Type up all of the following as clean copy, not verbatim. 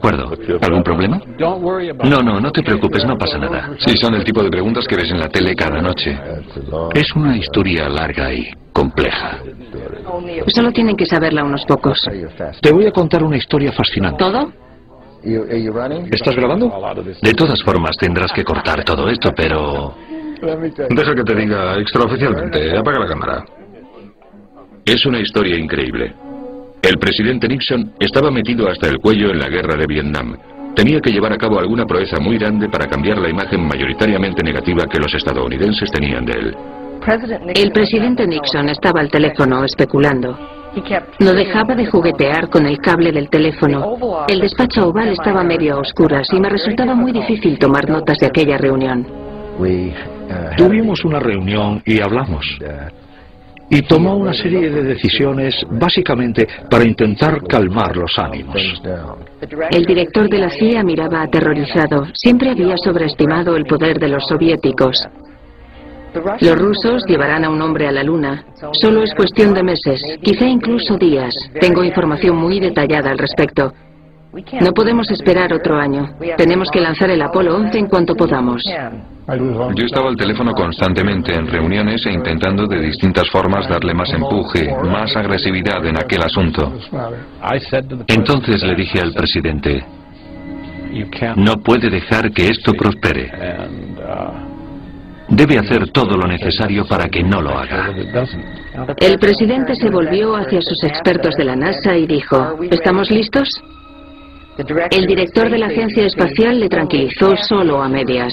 acuerdo. ¿Algún problema? No te preocupes, no pasa nada. Sí, son el tipo de preguntas que ves en la tele cada noche. Es una historia larga y compleja. Solo tienen que saberla unos pocos. Te voy a contar una historia fascinante. ¿Todo? ¿Estás grabando? De todas formas, tendrás que cortar todo esto, pero... Deja que te diga extraoficialmente. Apaga la cámara. Es una historia increíble. El presidente Nixon estaba metido hasta el cuello en la guerra de Vietnam. Tenía que llevar a cabo alguna proeza muy grande para cambiar la imagen mayoritariamente negativa que los estadounidenses tenían de él. El presidente Nixon estaba al teléfono especulando. No dejaba de juguetear con el cable del teléfono. El despacho oval estaba medio a oscuras y me resultaba muy difícil tomar notas de aquella reunión. Tuvimos una reunión y hablamos. Y tomó una serie de decisiones básicamente para intentar calmar los ánimos. El director de la CIA miraba aterrorizado. Siempre había sobreestimado el poder de los soviéticos. Los rusos llevarán a un hombre a la Luna. Solo es cuestión de meses, quizá incluso días. Tengo información muy detallada al respecto. No podemos esperar otro año. Tenemos que lanzar el Apolo 11 en cuanto podamos. Yo estaba al teléfono constantemente en reuniones e intentando de distintas formas darle más empuje, más agresividad en aquel asunto. Entonces le dije al presidente, no puede dejar que esto prospere. Debe hacer todo lo necesario para que no lo haga. El presidente se volvió hacia sus expertos de la NASA y dijo, ¿estamos listos? El director de la agencia espacial le tranquilizó solo a medias.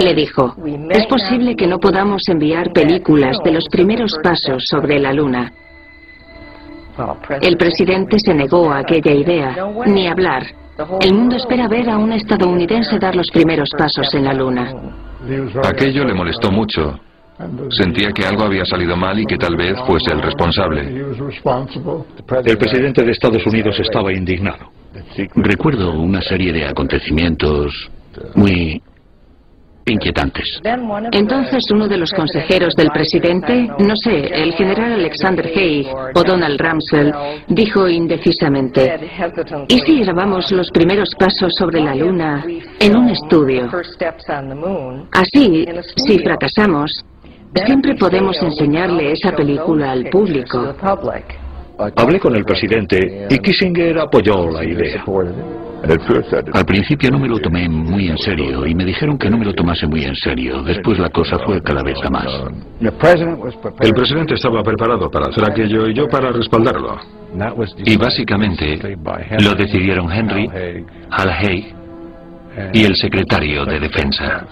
Le dijo, es posible que no podamos enviar películas de los primeros pasos sobre la Luna. El presidente se negó a aquella idea, ni hablar. El mundo espera ver a un estadounidense dar los primeros pasos en la Luna. Aquello le molestó mucho. Sentía que algo había salido mal y que tal vez fuese el responsable. El presidente de Estados Unidos estaba indignado. Recuerdo una serie de acontecimientos muy inquietantes. Entonces uno de los consejeros del presidente, no sé, el general Alexander Haig o Donald Rumsfeld, dijo indecisamente, ¿y si grabamos los primeros pasos sobre la Luna en un estudio? Así, si fracasamos, siempre podemos enseñarle esa película al público. Hablé con el presidente y Kissinger apoyó la idea. Al principio no me lo tomé muy en serio y me dijeron que no me lo tomase muy en serio. Después la cosa fue cada vez a más. El presidente estaba preparado para hacer aquello y yo para respaldarlo. Y básicamente lo decidieron Henry, Hal Haig y el secretario de Defensa.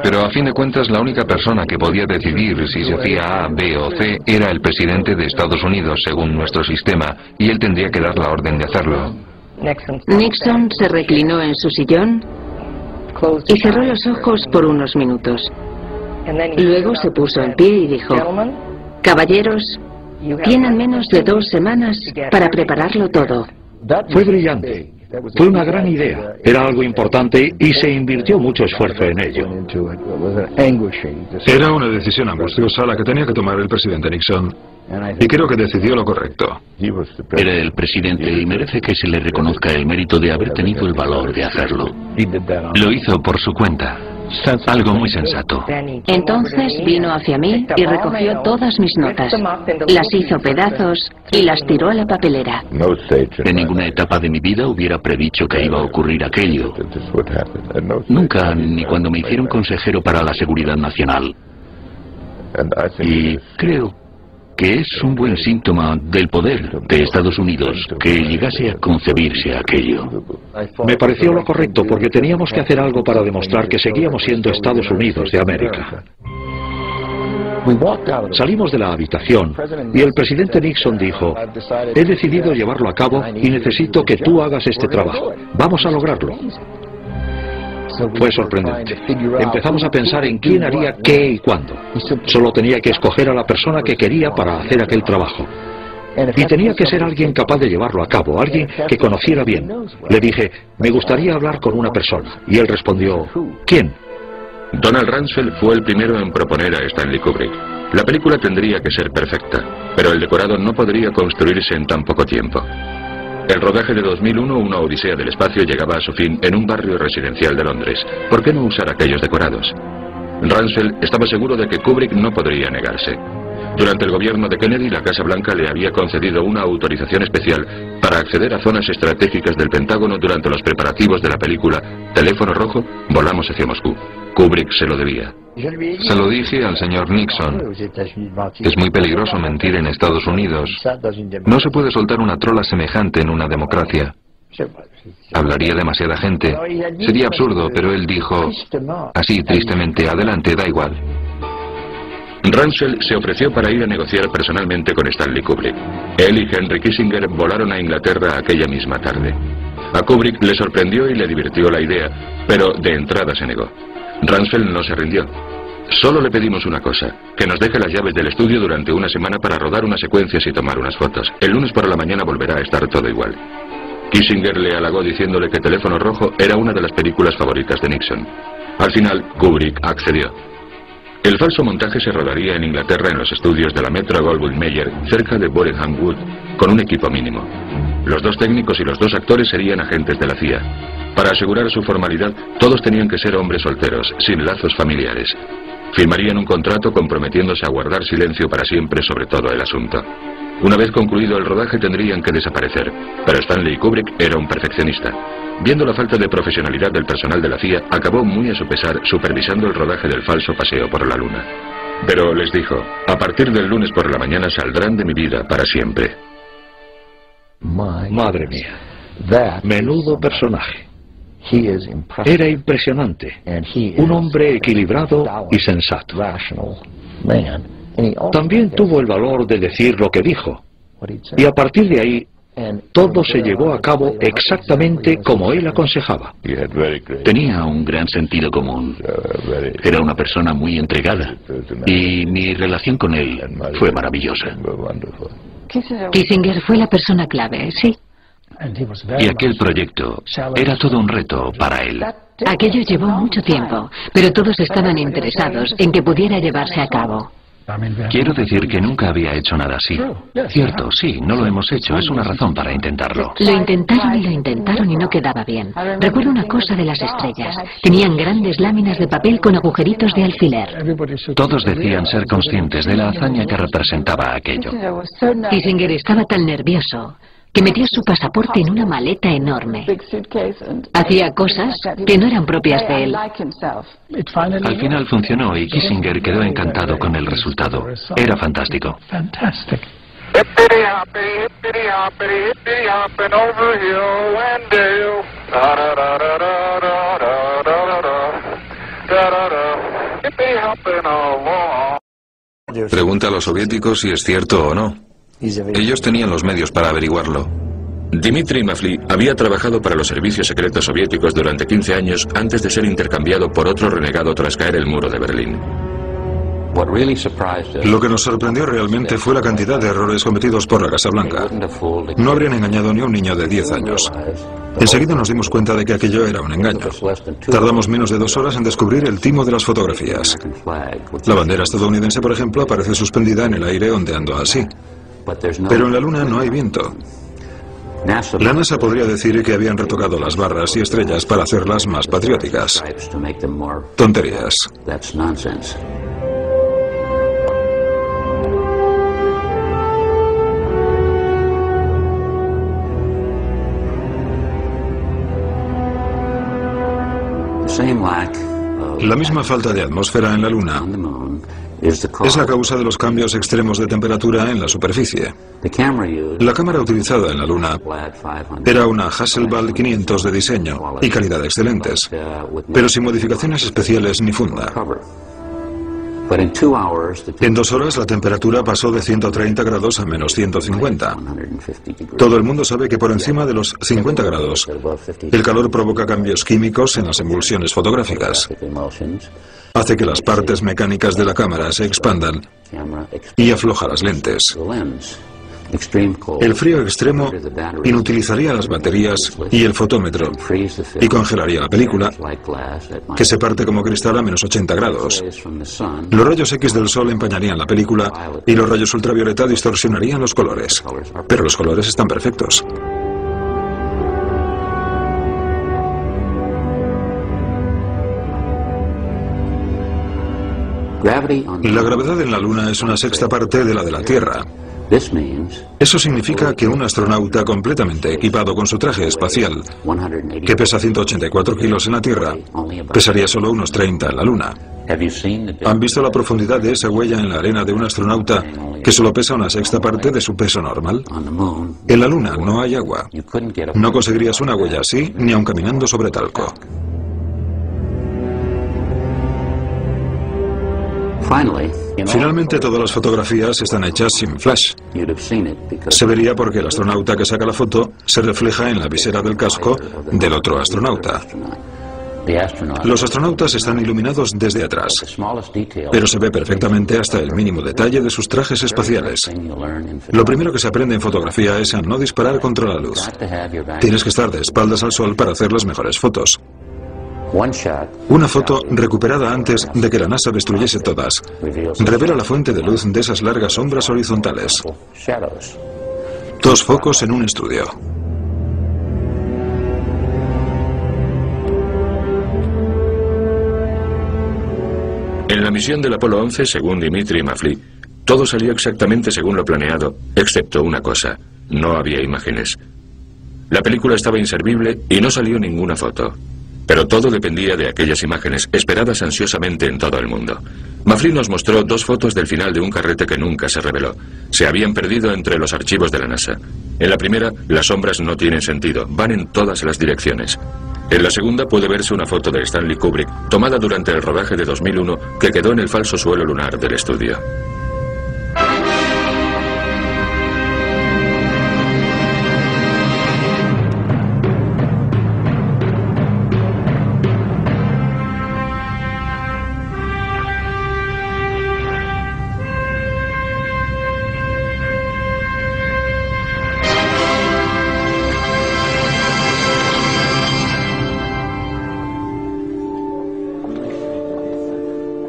Pero a fin de cuentas la única persona que podía decidir si se hacía A, B o C era el presidente de Estados Unidos según nuestro sistema y él tendría que dar la orden de hacerlo. Nixon se reclinó en su sillón y cerró los ojos por unos minutos. Luego se puso en pie y dijo, caballeros, tienen menos de 2 semanas para prepararlo todo. Fue brillante. Fue una gran idea. Era algo importante y se invirtió mucho esfuerzo en ello. Era una decisión angustiosa la que tenía que tomar el presidente Nixon. Y creo que decidió lo correcto. Era el presidente y merece que se le reconozca el mérito de haber tenido el valor de hacerlo. Lo hizo por su cuenta. Algo muy sensato. Entonces vino hacia mí y recogió todas mis notas. Las hizo pedazos y las tiró a la papelera. En ninguna etapa de mi vida hubiera predicho que iba a ocurrir aquello. Nunca, ni cuando me hicieron consejero para la seguridad nacional. Y creo que es un buen síntoma del poder de Estados Unidos que llegase a concebirse aquello. Me pareció lo correcto porque teníamos que hacer algo para demostrar que seguíamos siendo Estados Unidos de América. Salimos de la habitación y el presidente Nixon dijo, he decidido llevarlo a cabo y necesito que tú hagas este trabajo. Vamos a lograrlo. Fue sorprendente. Empezamos a pensar en quién haría qué y cuándo. Solo tenía que escoger a la persona que quería para hacer aquel trabajo. Y tenía que ser alguien capaz de llevarlo a cabo, alguien que conociera bien. Le dije, me gustaría hablar con una persona. Y él respondió, ¿quién? Donald Rumsfeld fue el primero en proponer a Stanley Kubrick. La película tendría que ser perfecta, pero el decorado no podría construirse en tan poco tiempo. El rodaje de 2001, Una odisea del espacio, llegaba a su fin en un barrio residencial de Londres. ¿Por qué no usar aquellos decorados? Rumsfeld estaba seguro de que Kubrick no podría negarse. Durante el gobierno de Kennedy, la Casa Blanca le había concedido una autorización especial para acceder a zonas estratégicas del Pentágono durante los preparativos de la película Teléfono Rojo, Volamos hacia Moscú. Kubrick se lo debía. Se lo dije al señor Nixon. Es muy peligroso mentir en Estados Unidos. No se puede soltar una trola semejante en una democracia. Hablaría demasiada gente. Sería absurdo, pero él dijo, así tristemente, adelante, da igual. Rumsfeld se ofreció para ir a negociar personalmente con Stanley Kubrick. Él y Henry Kissinger volaron a Inglaterra aquella misma tarde. A Kubrick le sorprendió y le divirtió la idea, pero de entrada se negó. Rumsfeld no se rindió. Solo le pedimos una cosa, que nos deje las llaves del estudio durante una semana para rodar unas secuencias y tomar unas fotos. El lunes por la mañana volverá a estar todo igual. Kissinger le halagó diciéndole que Teléfono Rojo era una de las películas favoritas de Nixon. Al final, Kubrick accedió. El falso montaje se rodaría en Inglaterra en los estudios de la Metro-Goldwyn-Mayer, cerca de Borenham Wood, con un equipo mínimo. Los dos técnicos y los dos actores serían agentes de la CIA. Para asegurar su formalidad, todos tenían que ser hombres solteros, sin lazos familiares. Firmarían un contrato comprometiéndose a guardar silencio para siempre sobre todo el asunto. Una vez concluido el rodaje tendrían que desaparecer, pero Stanley Kubrick era un perfeccionista. Viendo la falta de profesionalidad del personal de la CIA, acabó muy a su pesar supervisando el rodaje del falso paseo por la luna. Pero les dijo, a partir del lunes por la mañana saldrán de mi vida para siempre. Madre mía, menudo personaje. Era impresionante, un hombre equilibrado y sensato. También tuvo el valor de decir lo que dijo, y a partir de ahí, todo se llevó a cabo exactamente como él aconsejaba. Tenía un gran sentido común. Era una persona muy entregada, y mi relación con él fue maravillosa. Kissinger fue la persona clave, sí. Y aquel proyecto era todo un reto para él. Aquello llevó mucho tiempo, pero todos estaban interesados en que pudiera llevarse a cabo. Quiero decir que nunca había hecho nada así. Cierto, sí, no lo hemos hecho, es una razón para intentarlo. Lo intentaron y no quedaba bien. Recuerdo una cosa de las estrellas. Tenían grandes láminas de papel con agujeritos de alfiler. Todos decían ser conscientes de la hazaña que representaba aquello. Kissinger estaba tan nervioso que metió su pasaporte en una maleta enorme. Hacía cosas que no eran propias de él. Al final funcionó y Kissinger quedó encantado con el resultado. Era fantástico. Pregunta a los soviéticos si es cierto o no. Ellos tenían los medios para averiguarlo. Dmitry Mafly había trabajado para los servicios secretos soviéticos durante 15 años antes de ser intercambiado por otro renegado tras caer el muro de Berlín. Lo que nos sorprendió realmente fue la cantidad de errores cometidos por la Casa Blanca. No habrían engañado ni a un niño de 10 años. Enseguida nos dimos cuenta de que aquello era un engaño. Tardamos menos de 2 horas en descubrir el timo de las fotografías. La bandera estadounidense, por ejemplo, aparece suspendida en el aire ondeando así. Pero en la Luna no hay viento. La NASA podría decir que habían retocado las barras y estrellas para hacerlas más patrióticas. Tonterías. La misma falta de atmósfera en la Luna es la causa de los cambios extremos de temperatura en la superficie. La cámara utilizada en la Luna era una Hasselblad 500 de diseño y calidad excelentes, pero sin modificaciones especiales ni funda. En 2 horas la temperatura pasó de 130 grados a menos 150. Todo el mundo sabe que por encima de los 50 grados el calor provoca cambios químicos en las emulsiones fotográficas. Hace que las partes mecánicas de la cámara se expandan y afloja las lentes. El frío extremo inutilizaría las baterías y el fotómetro y congelaría la película, que se parte como cristal a menos 80 grados. Los rayos X del Sol empañarían la película y los rayos ultravioleta distorsionarían los colores. Pero los colores están perfectos. La gravedad en la Luna es una sexta parte de la de la Tierra. Eso significa que un astronauta completamente equipado con su traje espacial, que pesa 184 kilos en la Tierra, pesaría solo unos 30 en la Luna. ¿Han visto la profundidad de esa huella en la arena de un astronauta que solo pesa una sexta parte de su peso normal? En la Luna no hay agua. No conseguirías una huella así ni aun caminando sobre talco. Finalmente, todas las fotografías están hechas sin flash. Se vería porque el astronauta que saca la foto se refleja en la visera del casco del otro astronauta. Los astronautas están iluminados desde atrás, pero se ve perfectamente hasta el mínimo detalle de sus trajes espaciales. Lo primero que se aprende en fotografía es a no disparar contra la luz. Tienes que estar de espaldas al sol para hacer las mejores fotos. Una foto recuperada antes de que la NASA destruyese todas revela la fuente de luz de esas largas sombras horizontales. 2 focos en un estudio. En la misión del Apolo 11, según Dimitri Mafly, todo salió exactamente según lo planeado, excepto una cosa: no había imágenes. La película estaba inservible y no salió ninguna foto. Pero todo dependía de aquellas imágenes, esperadas ansiosamente en todo el mundo. Mafly nos mostró 2 fotos del final de un carrete que nunca se reveló. Se habían perdido entre los archivos de la NASA. En la primera, las sombras no tienen sentido, van en todas las direcciones. En la segunda puede verse una foto de Stanley Kubrick, tomada durante el rodaje de 2001, que quedó en el falso suelo lunar del estudio.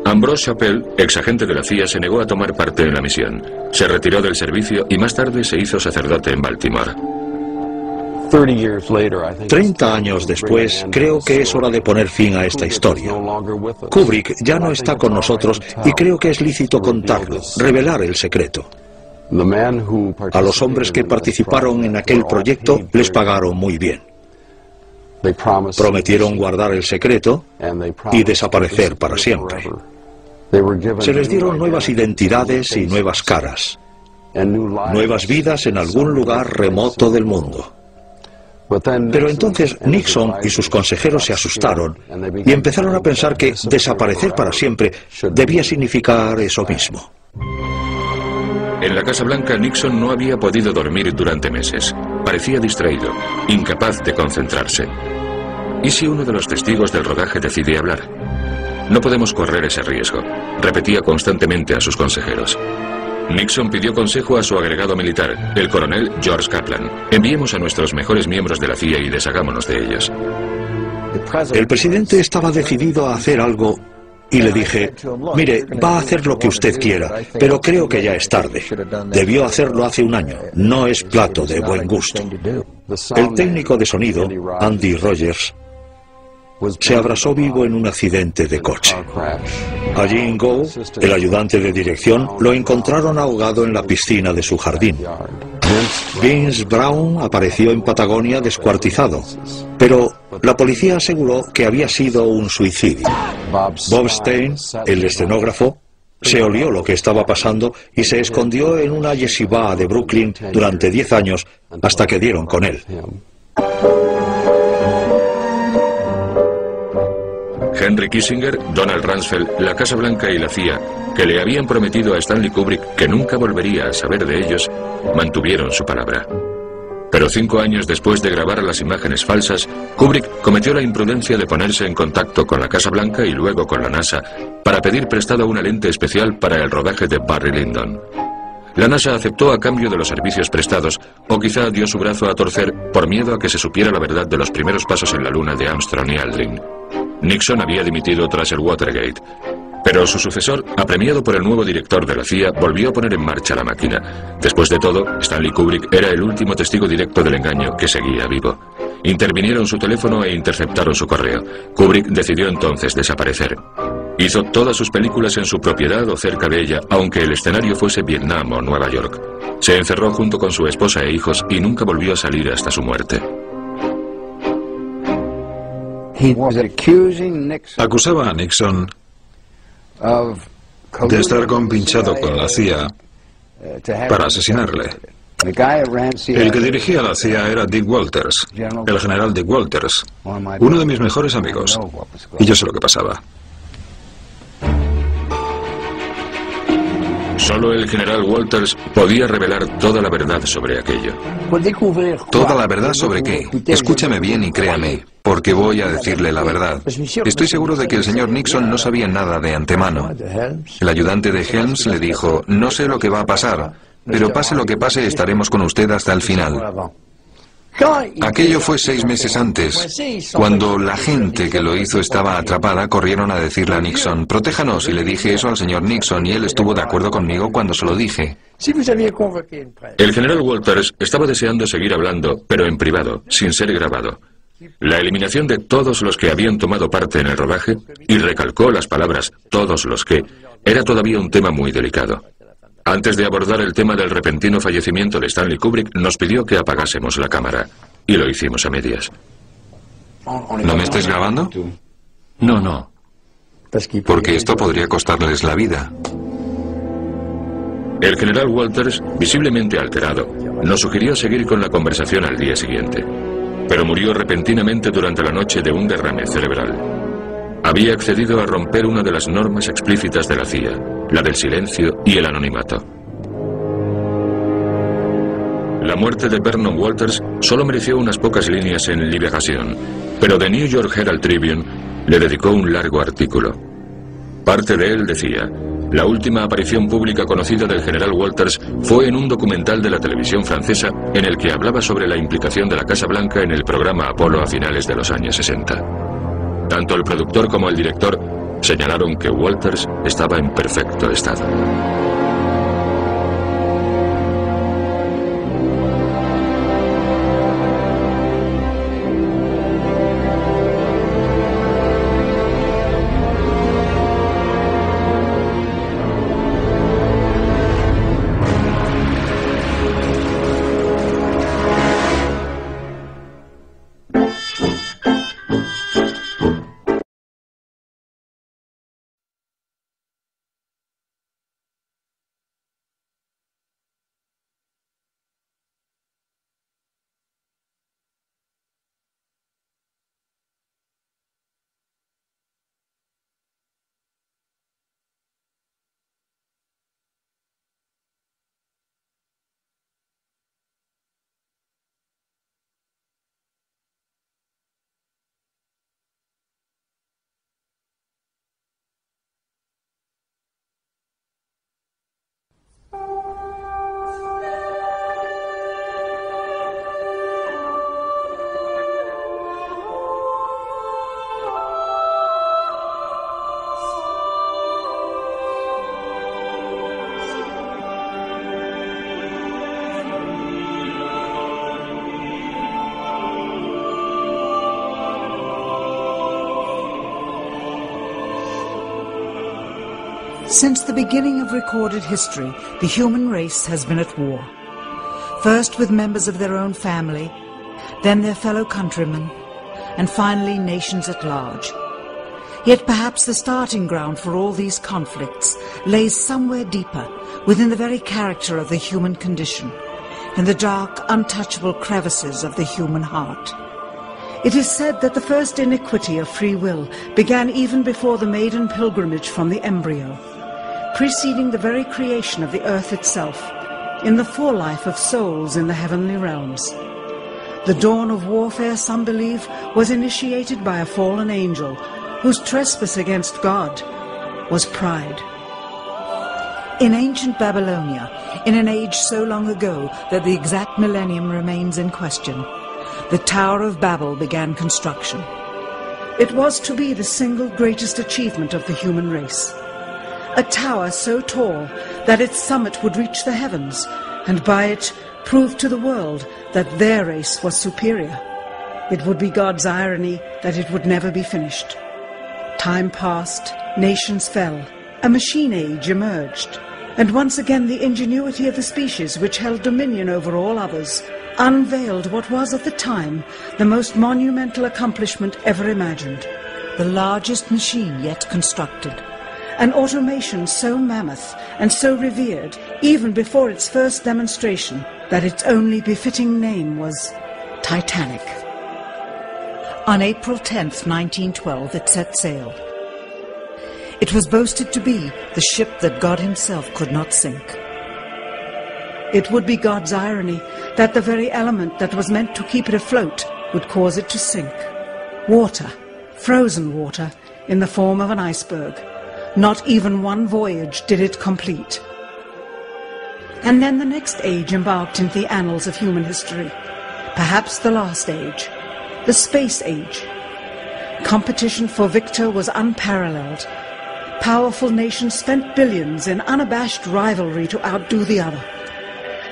Ambrose Chappell, exagente de la CIA, se negó a tomar parte en la misión. Se retiró del servicio y más tarde se hizo sacerdote en Baltimore. 30 años después, creo que es hora de poner fin a esta historia. Kubrick ya no está con nosotros y creo que es lícito contarlo, revelar el secreto. A los hombres que participaron en aquel proyecto les pagaron muy bien. Prometieron guardar el secreto y desaparecer para siempre. Se les dieron nuevas identidades y nuevas caras, nuevas vidas en algún lugar remoto del mundo. Pero entonces Nixon y sus consejeros se asustaron y empezaron a pensar que desaparecer para siempre debía significar eso mismo. En la Casa Blanca, Nixon no había podido dormir durante meses. Parecía distraído, incapaz de concentrarse. ¿Y si uno de los testigos del rodaje decide hablar? No podemos correr ese riesgo, repetía constantemente a sus consejeros. Nixon pidió consejo a su agregado militar, el coronel George Kaplan. Enviemos a nuestros mejores miembros de la CIA y deshagámonos de ellos. El presidente estaba decidido a hacer algo y le dije: mire, va a hacer lo que usted quiera, pero creo que ya es tarde. Debió hacerlo hace un año, no es plato de buen gusto. El técnico de sonido, Andy Rogers, se abrazó vivo en un accidente de coche. A Jim Gow, el ayudante de dirección, lo encontraron ahogado en la piscina de su jardín. Vince Brown apareció en Patagonia descuartizado, pero la policía aseguró que había sido un suicidio. Bob Stein, el escenógrafo, se olió lo que estaba pasando y se escondió en una yeshivá de Brooklyn durante 10 años hasta que dieron con él. Henry Kissinger, Donald Rumsfeld, la Casa Blanca y la CIA, que le habían prometido a Stanley Kubrick que nunca volvería a saber de ellos, mantuvieron su palabra. Pero 5 años después de grabar las imágenes falsas, Kubrick cometió la imprudencia de ponerse en contacto con la Casa Blanca y luego con la NASA para pedir prestada una lente especial para el rodaje de Barry Lyndon. La NASA aceptó a cambio de los servicios prestados, o quizá dio su brazo a torcer por miedo a que se supiera la verdad de los primeros pasos en la Luna de Armstrong y Aldrin. Nixon había dimitido tras el Watergate, pero su sucesor, apremiado por el nuevo director de la CIA, volvió a poner en marcha la máquina. Después de todo, Stanley Kubrick era el último testigo directo del engaño que seguía vivo. Intervinieron su teléfono e interceptaron su correo. Kubrick decidió entonces desaparecer. Hizo todas sus películas en su propiedad o cerca de ella, aunque el escenario fuese Vietnam o Nueva York. Se encerró junto con su esposa e hijos y nunca volvió a salir hasta su muerte. Acusaba a Nixon de estar compinchado con la CIA para asesinarle. El que dirigía la CIA era Dick Walters, el general Dick Walters, uno de mis mejores amigos. Y yo sé lo que pasaba. Solo el general Walters podía revelar toda la verdad sobre aquello. ¿Toda la verdad sobre qué? Escúchame bien y créame, porque voy a decirle la verdad. Estoy seguro de que el señor Nixon no sabía nada de antemano. El ayudante de Helms le dijo, no sé lo que va a pasar, pero pase lo que pase estaremos con usted hasta el final. Aquello fue 6 meses antes. Cuando la gente que lo hizo estaba atrapada, corrieron a decirle a Nixon, protéjanos, y le dije eso al señor Nixon y él estuvo de acuerdo conmigo cuando se lo dije. El general Walters estaba deseando seguir hablando, pero en privado, sin ser grabado. La eliminación de todos los que habían tomado parte en el rodaje, y recalcó las palabras todos los que, era todavía un tema muy delicado. Antes de abordar el tema del repentino fallecimiento de Stanley Kubrick, nos pidió que apagásemos la cámara. Y lo hicimos a medias. ¿No me estáis grabando? No. Porque esto podría costarles la vida. El general Walters, visiblemente alterado, nos sugirió seguir con la conversación al día siguiente. Pero murió repentinamente durante la noche de un derrame cerebral. Había accedido a romper una de las normas explícitas de la CIA, la del silencio y el anonimato. La muerte de Vernon Walters solo mereció unas pocas líneas en Liberación, pero The New York Herald Tribune le dedicó un largo artículo. Parte de él decía, la última aparición pública conocida del general Walters fue en un documental de la televisión francesa en el que hablaba sobre la implicación de la Casa Blanca en el programa Apolo a finales de los años 60. Tanto el productor como el director señalaron que Walters estaba en perfecto estado. Since the beginning of recorded history, the human race has been at war. First with members of their own family, then their fellow countrymen, and finally nations at large. Yet perhaps the starting ground for all these conflicts lays somewhere deeper, within the very character of the human condition, in the dark, untouchable crevices of the human heart. It is said that the first iniquity of free will began even before the maiden pilgrimage from the embryo, preceding the very creation of the earth itself, in the forelife of souls in the heavenly realms. The dawn of warfare, some believe, was initiated by a fallen angel, whose trespass against God was pride. In ancient Babylonia, in an age so long ago that the exact millennium remains in question, the Tower of Babel began construction. It was to be the single greatest achievement of the human race. A tower so tall that its summit would reach the heavens, and by it prove to the world that their race was superior. It would be God's irony that it would never be finished. Time passed, nations fell, a machine age emerged, and once again the ingenuity of the species which held dominion over all others unveiled what was at the time the most monumental accomplishment ever imagined, the largest machine yet constructed. An automation so mammoth and so revered, even before its first demonstration, that its only befitting name was Titanic. On April 10th, 1912, it set sail. It was boasted to be the ship that God himself could not sink. It would be God's irony that the very element that was meant to keep it afloat would cause it to sink. Water, frozen water, in the form of an iceberg. Not even one voyage did it complete. And then the next age embarked into the annals of human history. Perhaps the last age, the space age. Competition for victor was unparalleled. Powerful nations spent billions in unabashed rivalry to outdo the other.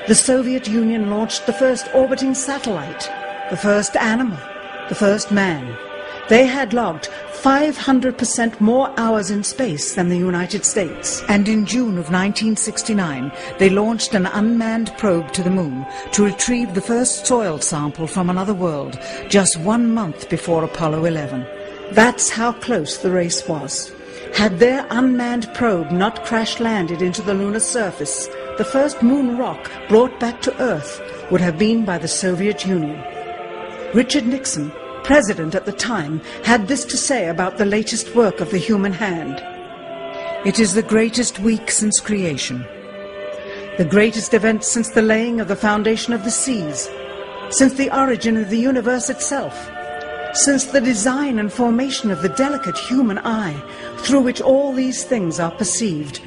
The Soviet Union launched the first orbiting satellite, the first animal, the first man. They had logged 500% more hours in space than the United States. And in June of 1969, they launched an unmanned probe to the moon to retrieve the first soil sample from another world, just 1 month before Apollo 11. That's how close the race was. Had their unmanned probe not crash-landed into the lunar surface, the first moon rock brought back to Earth would have been by the Soviet Union. Richard Nixon, president at the time, had this to say about the latest work of the human hand. It is the greatest week since creation, the greatest event since the laying of the foundation of the seas, since the origin of the universe itself, since the design and formation of the delicate human eye through which all these things are perceived,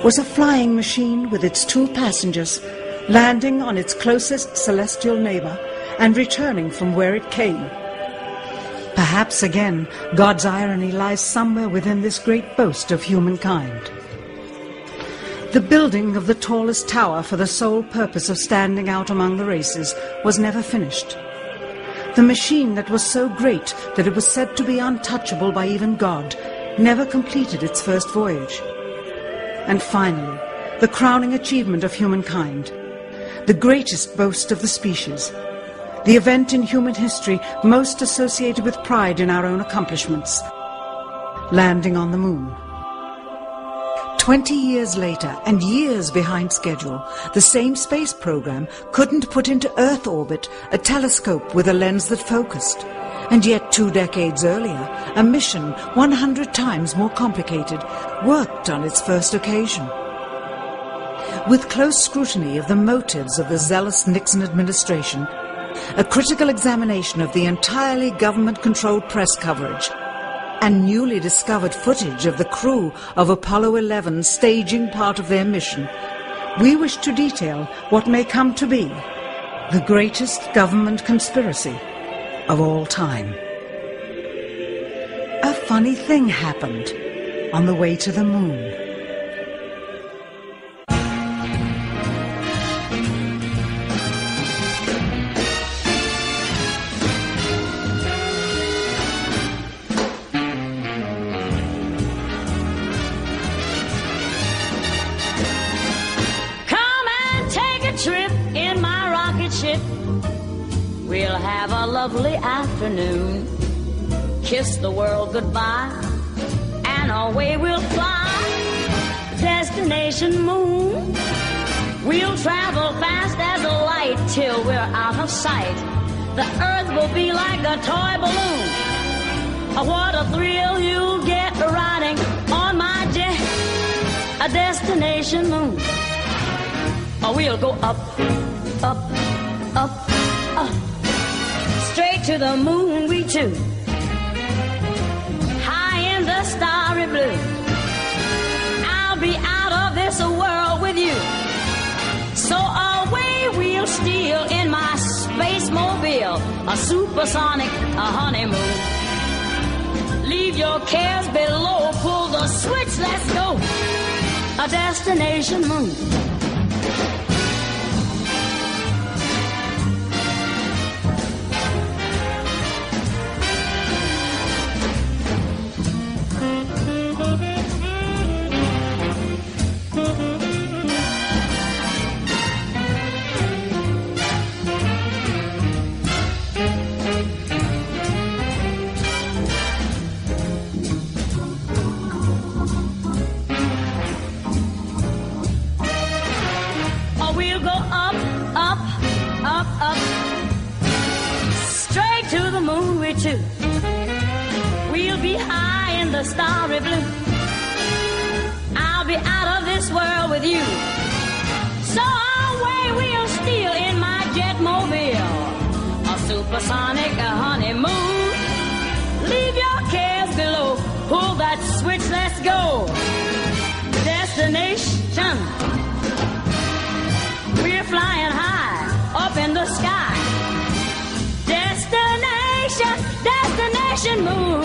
was a flying machine with its 2 passengers landing on its closest celestial neighbor and returning from where it came. Perhaps again, God's irony lies somewhere within this great boast of humankind. The building of the tallest tower for the sole purpose of standing out among the races was never finished. The machine that was so great that it was said to be untouchable by even God never completed its first voyage. And finally, the crowning achievement of humankind, the greatest boast of the species, the event in human history most associated with pride in our own accomplishments, landing on the moon. 20 years later, and years behind schedule, the same space program couldn't put into Earth orbit a telescope with a lens that focused. And yet 2 decades earlier, a mission 100 times more complicated worked on its first occasion. With close scrutiny of the motives of the zealous Nixon administration, a critical examination of the entirely government-controlled press coverage, and newly discovered footage of the crew of Apollo 11 staging part of their mission, we wish to detail what may come to be the greatest government conspiracy of all time. A funny thing happened on the way to the moon. We'll have a lovely afternoon, kiss the world goodbye, and away we'll fly. Destination moon. We'll travel fast as a light till we're out of sight. The earth will be like a toy balloon. What a thrill you'll get riding on my jet. A destination moon. We'll go up, up, up, up. Straight to the moon we two, high in the starry blue. I'll be out of this world with you, so away we'll steal in my space mobile, a supersonic honeymoon. Leave your cares below, pull the switch, let's go. A destination moon. moon we two. We'll be high in the starry blue. I'll be out of this world with you. So away we'll steal in my jetmobile, a supersonic honeymoon. Leave your cares below, pull that switch, let's go. Destination, we're flying high up in the sky. Destination, destination moon.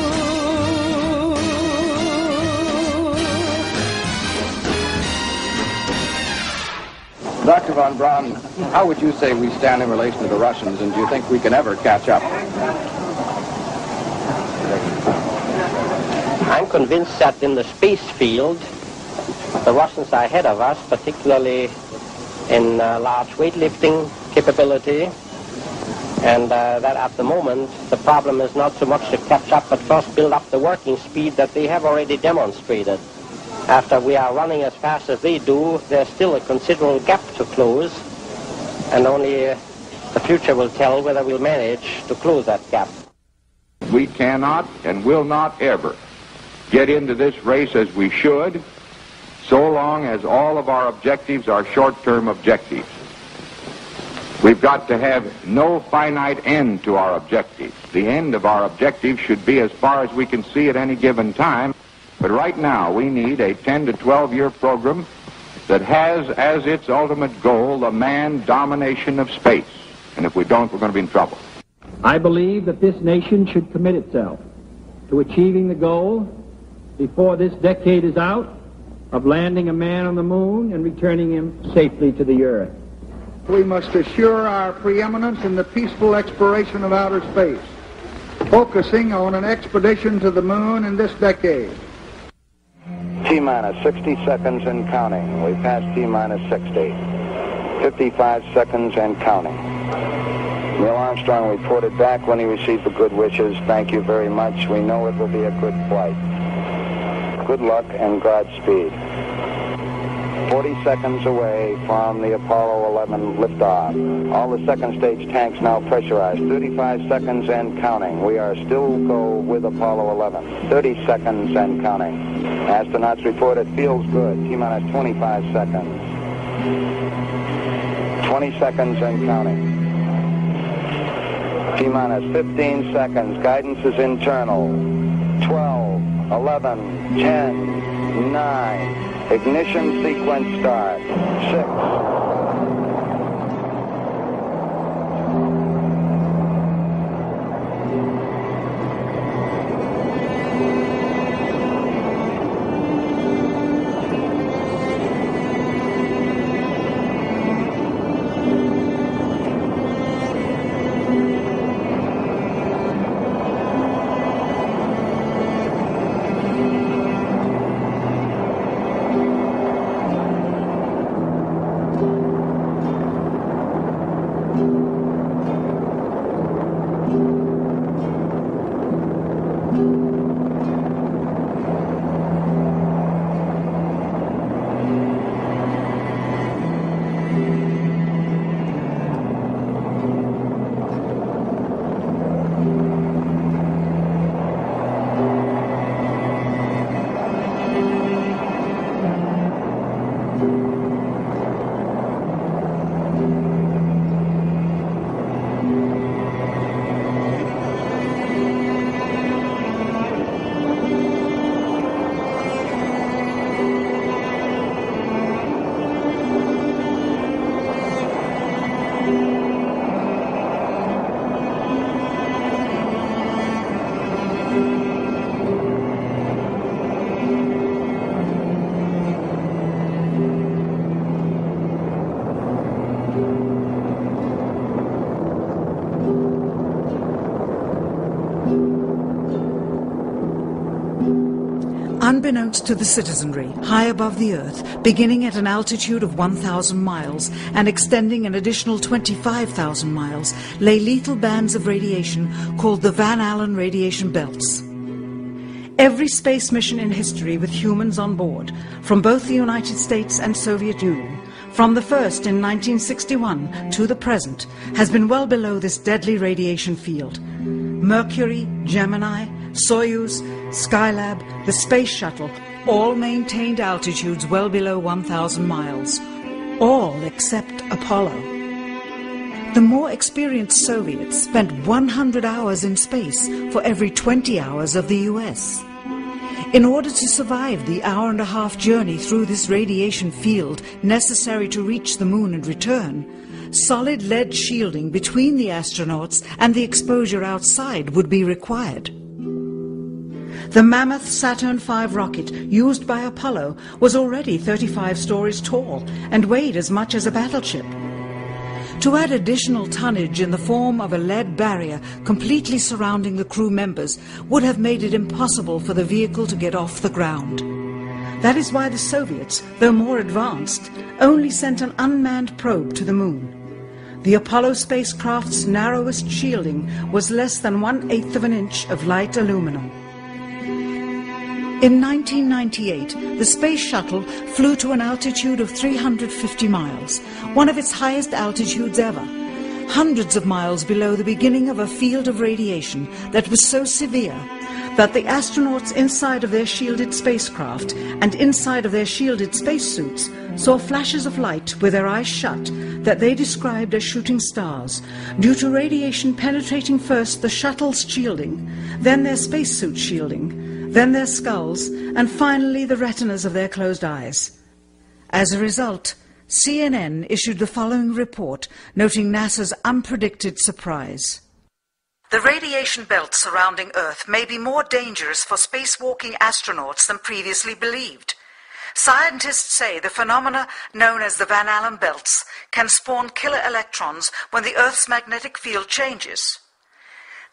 Dr. von Braun, how would you say we stand in relation to the Russians, and do you think we can ever catch up? I'm convinced that in the space field, the Russians are ahead of us, particularly in large weightlifting capability, and that at the moment the problem is not so much to catch up, but first build up the working speed that they have already demonstrated. After we are running as fast as they do, there's still a considerable gap to close, and only the future will tell whether we'll manage to close that gap. We cannot and will not ever get into this race as we should, so long as all of our objectives are short-term objectives. We've got to have no finite end to our objectives. The end of our objectives should be as far as we can see at any given time. But right now, we need a 10 to 12-year program that has as its ultimate goal the manned domination of space. And if we don't, we're going to be in trouble. I believe that this nation should commit itself to achieving the goal before this decade is out of landing a man on the moon and returning him safely to the earth. We must assure our preeminence in the peaceful exploration of outer space, focusing on an expedition to the moon in this decade. T-minus 60 seconds and counting. We passed T-minus 60. 55 seconds and counting. Neil Armstrong reported back when he received the good wishes. Thank you very much. We know it will be a good flight. Good luck and Godspeed. 40 seconds away from the Apollo 11 liftoff. All the second stage tanks now pressurized. 35 seconds and counting. We are still go with Apollo 11. 30 seconds and counting. Astronauts report it feels good. T-minus 25 seconds. 20 seconds and counting. T-minus 15 seconds. Guidance is internal. 12, 11, 10, 9. Ignition sequence start. 6. Unbeknownst to the citizenry, high above the Earth, beginning at an altitude of 1,000 miles and extending an additional 25,000 miles, lay lethal bands of radiation called the Van Allen radiation belts. Every space mission in history with humans on board, from both the United States and Soviet Union, from the first in 1961 to the present, has been well below this deadly radiation field. Mercury, Gemini, Soyuz, Skylab, the Space Shuttle, all maintained altitudes well below 1,000 miles. All except Apollo. The more experienced Soviets spent 100 hours in space for every 20 hours of the US. In order to survive the hour-and-a-half journey through this radiation field necessary to reach the moon and return, solid lead shielding between the astronauts and the exposure outside would be required. The mammoth Saturn V rocket used by Apollo was already 35 stories tall and weighed as much as a battleship. To add additional tonnage in the form of a lead barrier completely surrounding the crew members would have made it impossible for the vehicle to get off the ground. That is why the Soviets, though more advanced, only sent an unmanned probe to the moon. The Apollo spacecraft's narrowest shielding was less than 1/8 of an inch of light aluminum. In 1998, the Space Shuttle flew to an altitude of 350 miles, one of its highest altitudes ever, hundreds of miles below the beginning of a field of radiation that was so severe that the astronauts inside of their shielded spacecraft and inside of their shielded spacesuits saw flashes of light with their eyes shut that they described as shooting stars, due to radiation penetrating first the shuttle's shielding, then their spacesuit shielding, then their skulls, and finally the retinas of their closed eyes. As a result, CNN issued the following report, noting NASA's unpredicted surprise. The radiation belt surrounding Earth may be more dangerous for spacewalking astronauts than previously believed. Scientists say the phenomena known as the Van Allen belts can spawn killer electrons when the Earth's magnetic field changes.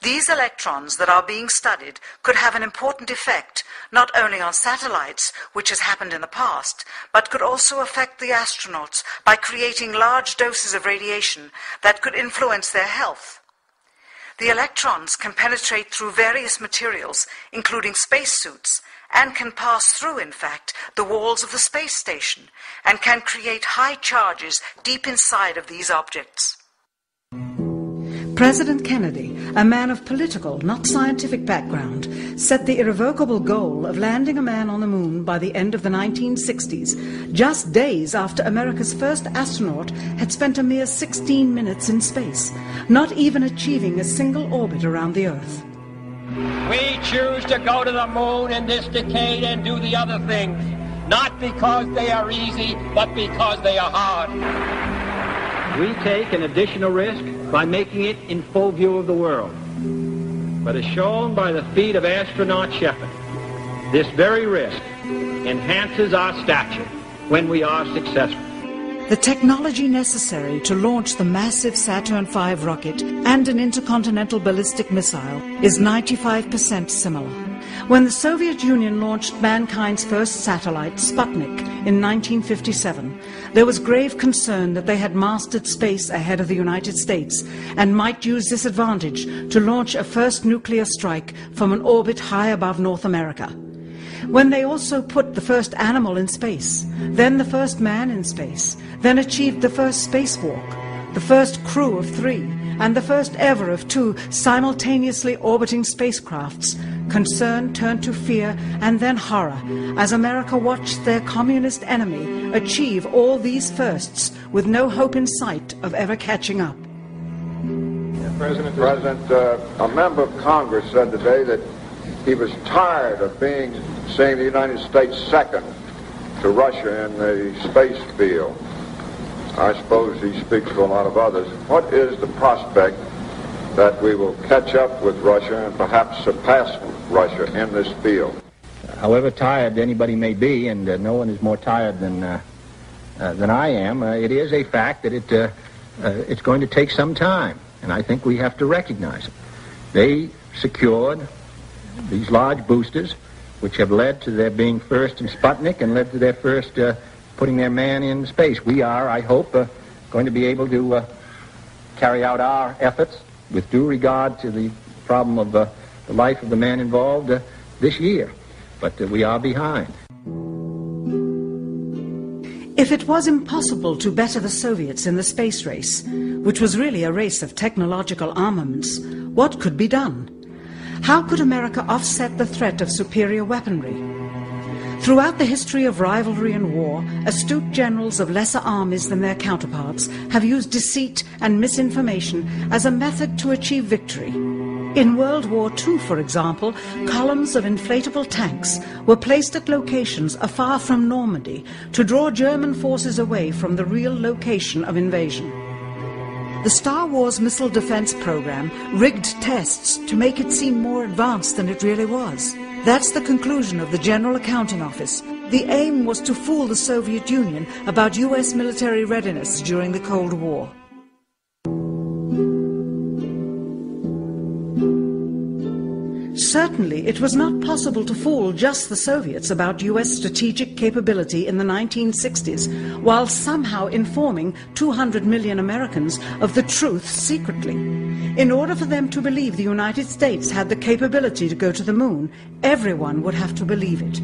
These electrons that are being studied could have an important effect, not only on satellites, which has happened in the past, but could also affect the astronauts by creating large doses of radiation that could influence their health. The electrons can penetrate through various materials, including spacesuits, and can pass through, in fact, the walls of the space station, and can create high charges deep inside of these objects. President Kennedy, a man of political, not scientific background, set the irrevocable goal of landing a man on the moon by the end of the 1960s, just days after America's first astronaut had spent a mere 16 minutes in space, not even achieving a single orbit around the Earth. We choose to go to the moon in this decade and do the other things, not because they are easy, but because they are hard. We take an additional risk by making it in full view of the world. But as shown by the feat of astronaut Shepard, this very risk enhances our stature when we are successful. The technology necessary to launch the massive Saturn V rocket and an intercontinental ballistic missile is 95% similar. When the Soviet Union launched mankind's first satellite, Sputnik, in 1957, there was grave concern that they had mastered space ahead of the United States and might use this advantage to launch a first nuclear strike from an orbit high above North America. When they also put the first animal in space, then the first man in space, then achieved the first spacewalk, the first crew of 3, and the first ever of 2 simultaneously orbiting spacecrafts, concern turned to fear and then horror as America watched their communist enemy achieve all these firsts with no hope in sight of ever catching up. President, a member of Congress said today that he was tired of seeing the United States second to Russia in the space field. I suppose he speaks for a lot of others. What is the prospect that we will catch up with Russia and perhaps surpass Russia in this field? However tired anybody may be, and no one is more tired than I am, it is a fact that it's going to take some time, and I think we have to recognize it. They secured these large boosters, which have led to their being first in Sputnik and led to their first putting their man in space. We are, I hope, going to be able to carry out our efforts with due regard to the problem of the life of the man involved this year. But we are behind. If it was impossible to better the Soviets in the space race, which was really a race of technological armaments, what could be done? How could America offset the threat of superior weaponry? Throughout the history of rivalry and war, astute generals of lesser armies than their counterparts have used deceit and misinformation as a method to achieve victory. In World War II, for example, columns of inflatable tanks were placed at locations afar from Normandy to draw German forces away from the real location of invasion. The Star Wars missile defense program rigged tests to make it seem more advanced than it really was. That's the conclusion of the General Accounting Office. The aim was to fool the Soviet Union about US military readiness during the Cold War. Certainly, it was not possible to fool just the Soviets about US strategic capability in the 1960s, while somehow informing 200 million Americans of the truth secretly. In order for them to believe the United States had the capability to go to the moon, everyone would have to believe it.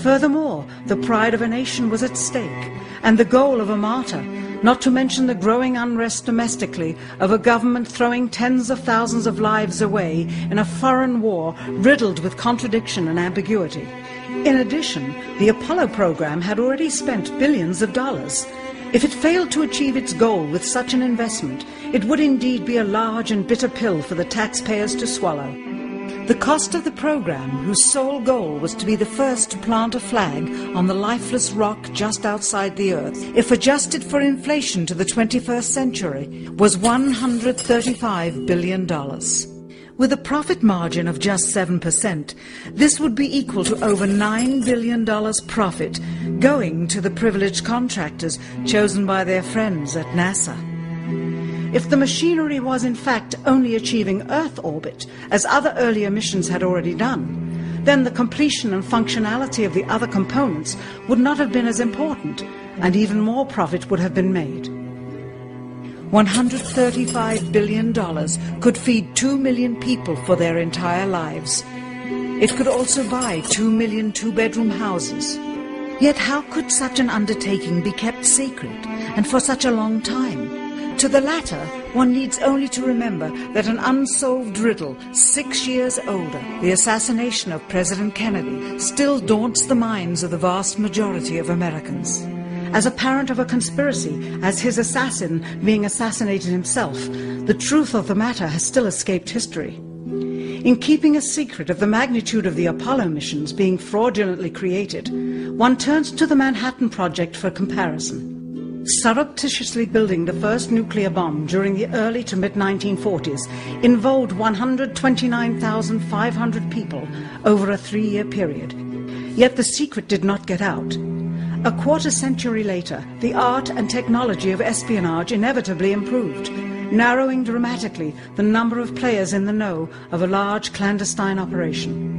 Furthermore, the pride of a nation was at stake, and the goal of a martyr, not to mention the growing unrest domestically of a government throwing tens of thousands of lives away in a foreign war riddled with contradiction and ambiguity. In addition, the Apollo program had already spent billions of dollars. If it failed to achieve its goal with such an investment, it would indeed be a large and bitter pill for the taxpayers to swallow. The cost of the program, whose sole goal was to be the first to plant a flag on the lifeless rock just outside the Earth, if adjusted for inflation to the 21st century, was $135 billion. With a profit margin of just 7%, this would be equal to over $9 billion profit going to the privileged contractors chosen by their friends at NASA. If the machinery was in fact only achieving Earth orbit, as other earlier missions had already done, then the completion and functionality of the other components would not have been as important, and even more profit would have been made. $135 billion could feed 2 million people for their entire lives. It could also buy 2 million two-bedroom houses. Yet how could such an undertaking be kept secret, and for such a long time? To the latter, one needs only to remember that an unsolved riddle, 6 years older, the assassination of President Kennedy, still daunts the minds of the vast majority of Americans. As a parent of a conspiracy, as his assassin being assassinated himself, the truth of the matter has still escaped history. In keeping a secret of the magnitude of the Apollo missions being fraudulently created, one turns to the Manhattan Project for comparison. Surreptitiously building the first nuclear bomb during the early to mid-1940s involved 129,500 people over a 3-year period. Yet the secret did not get out. A quarter century later, the art and technology of espionage inevitably improved, narrowing dramatically the number of players in the know of a large clandestine operation.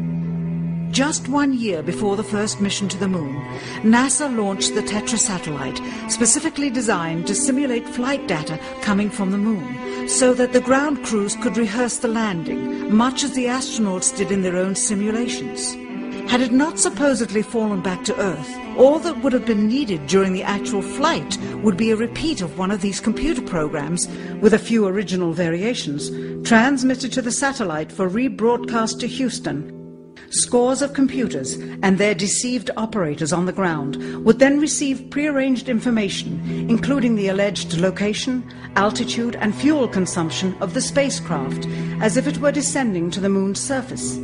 Just 1 year before the first mission to the moon, NASA launched the Tetra satellite, specifically designed to simulate flight data coming from the moon, so that the ground crews could rehearse the landing, much as the astronauts did in their own simulations. Had it not supposedly fallen back to Earth, all that would have been needed during the actual flight would be a repeat of one of these computer programs, with a few original variations, transmitted to the satellite for rebroadcast to Houston. Scores of computers and their deceived operators on the ground would then receive prearranged information, including the alleged location, altitude and fuel consumption of the spacecraft, as if it were descending to the moon's surface.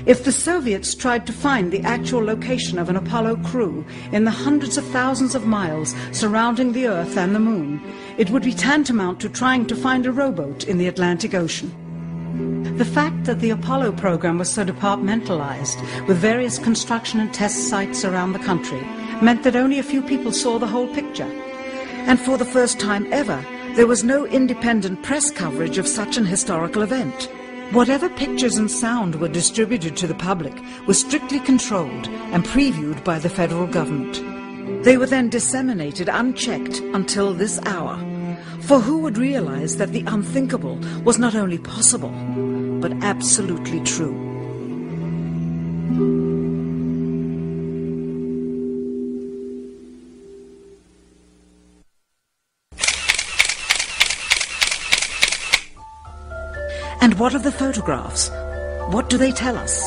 If the Soviets tried to find the actual location of an Apollo crew in the hundreds of thousands of miles surrounding the Earth and the moon, it would be tantamount to trying to find a rowboat in the Atlantic Ocean. The fact that the Apollo program was so departmentalized, with various construction and test sites around the country, meant that only a few people saw the whole picture. And for the first time ever, there was no independent press coverage of such an historical event. Whatever pictures and sound were distributed to the public were strictly controlled and previewed by the federal government. They were then disseminated unchecked until this hour. For who would realize that the unthinkable was not only possible, but absolutely true? And what of the photographs? What do they tell us?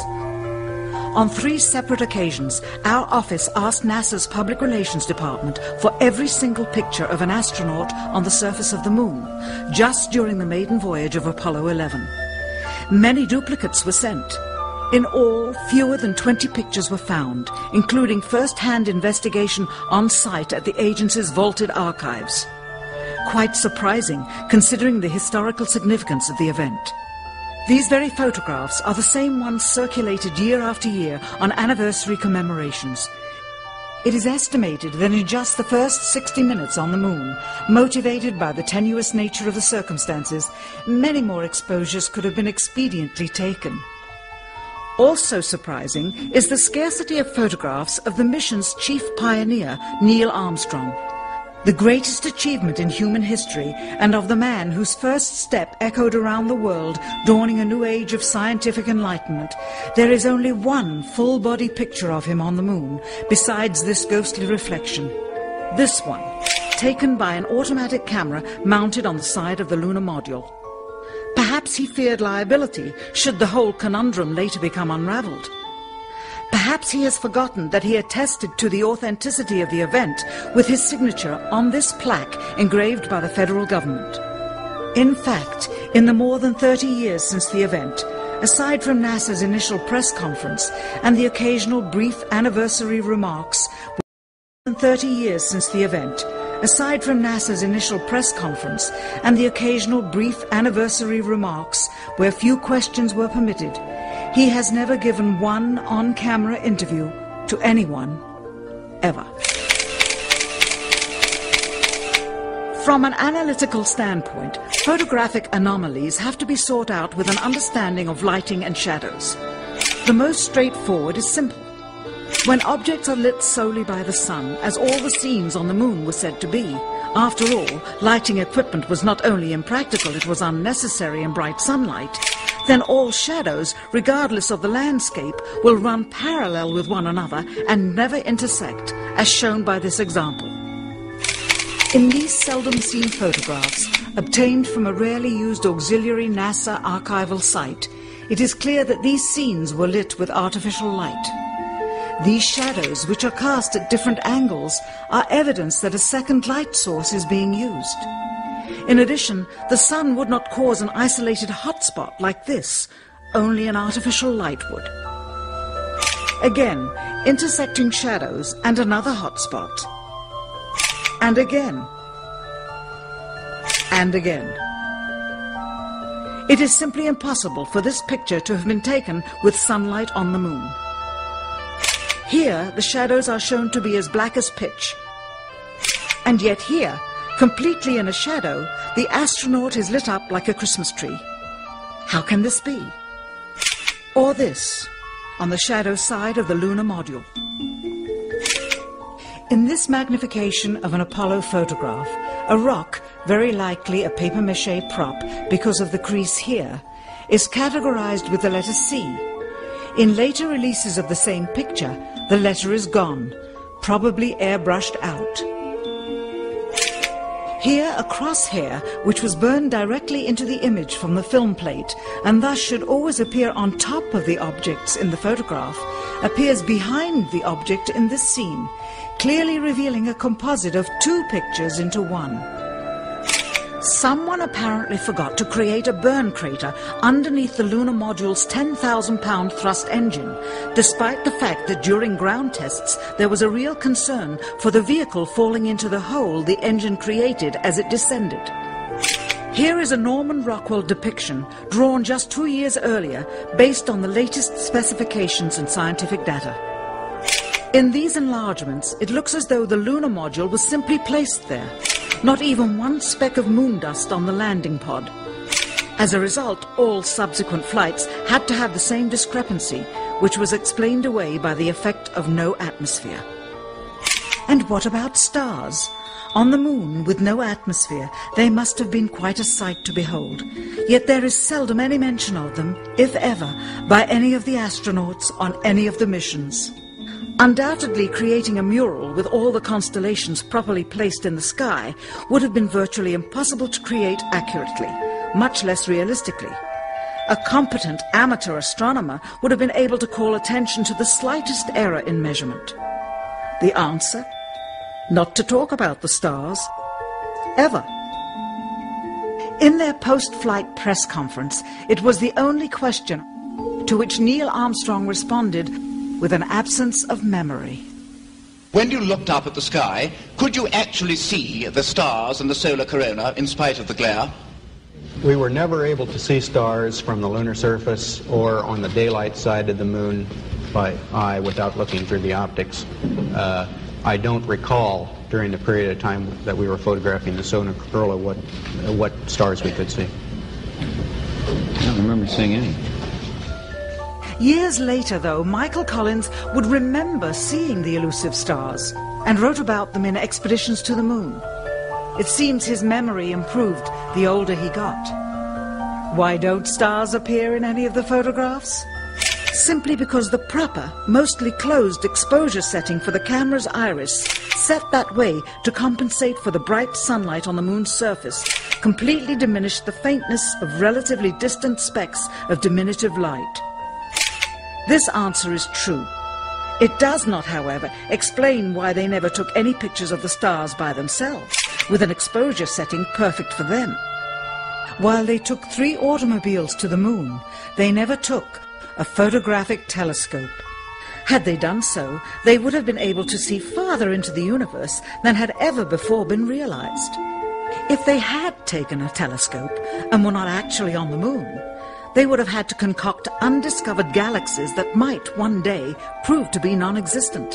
On 3 separate occasions, our office asked NASA's Public Relations Department for every single picture of an astronaut on the surface of the moon, just during the maiden voyage of Apollo 11. Many duplicates were sent. In all, fewer than 20 pictures were found, including first-hand investigation on site at the agency's vaulted archives. Quite surprising, considering the historical significance of the event. These very photographs are the same ones circulated year after year on anniversary commemorations. It is estimated that in just the first 60 minutes on the moon, motivated by the tenuous nature of the circumstances, many more exposures could have been expediently taken. Also surprising is the scarcity of photographs of the mission's chief pioneer, Neil Armstrong. The greatest achievement in human history, and of the man whose first step echoed around the world, dawning a new age of scientific enlightenment, there is only one full-body picture of him on the moon, besides this ghostly reflection. This one, taken by an automatic camera mounted on the side of the lunar module. Perhaps he feared liability, should the whole conundrum later become unraveled. Perhaps he has forgotten that he attested to the authenticity of the event with his signature on this plaque engraved by the federal government. In fact, in the more than 30 years since the event, aside from NASA's initial press conference and the occasional brief anniversary remarks, Aside from NASA's initial press conference and the occasional brief anniversary remarks where few questions were permitted, he has never given one on-camera interview to anyone, ever. From an analytical standpoint, photographic anomalies have to be sought out with an understanding of lighting and shadows. The most straightforward is simple. When objects are lit solely by the sun, as all the scenes on the moon were said to be, after all, lighting equipment was not only impractical, it was unnecessary in bright sunlight, then all shadows, regardless of the landscape, will run parallel with one another and never intersect, as shown by this example. In these seldom-seen photographs, obtained from a rarely used auxiliary NASA archival site, it is clear that these scenes were lit with artificial light. These shadows, which are cast at different angles, are evidence that a second light source is being used. In addition, the sun would not cause an isolated hotspot like this, only an artificial light would. Again, intersecting shadows and another hotspot. And again. And again. It is simply impossible for this picture to have been taken with sunlight on the moon. Here, the shadows are shown to be as black as pitch. And yet here, completely in a shadow, the astronaut is lit up like a Christmas tree. How can this be? Or this, on the shadow side of the lunar module. In this magnification of an Apollo photograph, a rock, very likely a papier-mâché prop because of the crease here, is categorized with the letter C. In later releases of the same picture, the letter is gone, probably airbrushed out. Here, a crosshair, which was burned directly into the image from the film plate, and thus should always appear on top of the objects in the photograph, appears behind the object in this scene, clearly revealing a composite of two pictures into one. Someone apparently forgot to create a burn crater underneath the lunar module's 10,000-pound thrust engine, despite the fact that during ground tests there was a real concern for the vehicle falling into the hole the engine created as it descended. Here is a Norman Rockwell depiction drawn just 2 years earlier based on the latest specifications and scientific data. In these enlargements, it looks as though the lunar module was simply placed there. Not even one speck of moon dust on the landing pod. As a result, all subsequent flights had to have the same discrepancy, which was explained away by the effect of no atmosphere. And what about stars? On the moon, with no atmosphere, they must have been quite a sight to behold. Yet there is seldom any mention of them, if ever, by any of the astronauts on any of the missions. Undoubtedly, creating a mural with all the constellations properly placed in the sky would have been virtually impossible to create accurately, much less realistically. A competent amateur astronomer would have been able to call attention to the slightest error in measurement. The answer? Not to talk about the stars. Ever. In their post-flight press conference, it was the only question to which Neil Armstrong responded with an absence of memory. When you looked up at the sky, could you actually see the stars and the solar corona in spite of the glare? We were never able to see stars from the lunar surface or on the daylight side of the moon by eye without looking through the optics. I don't recall during the period of time that we were photographing the solar corona what stars we could see. I don't remember seeing any. Years later, though, Michael Collins would remember seeing the elusive stars and wrote about them in Expeditions to the Moon. It seems his memory improved the older he got. Why don't stars appear in any of the photographs? Simply because the proper, mostly closed exposure setting for the camera's iris, set that way to compensate for the bright sunlight on the moon's surface, completely diminished the faintness of relatively distant specks of diminutive light. This answer is true. It does not, however, explain why they never took any pictures of the stars by themselves, with an exposure setting perfect for them. While they took 3 automobiles to the moon, they never took a photographic telescope. Had they done so, they would have been able to see farther into the universe than had ever before been realized. If they had taken a telescope and were not actually on the moon, they would have had to concoct undiscovered galaxies that might one day prove to be non-existent.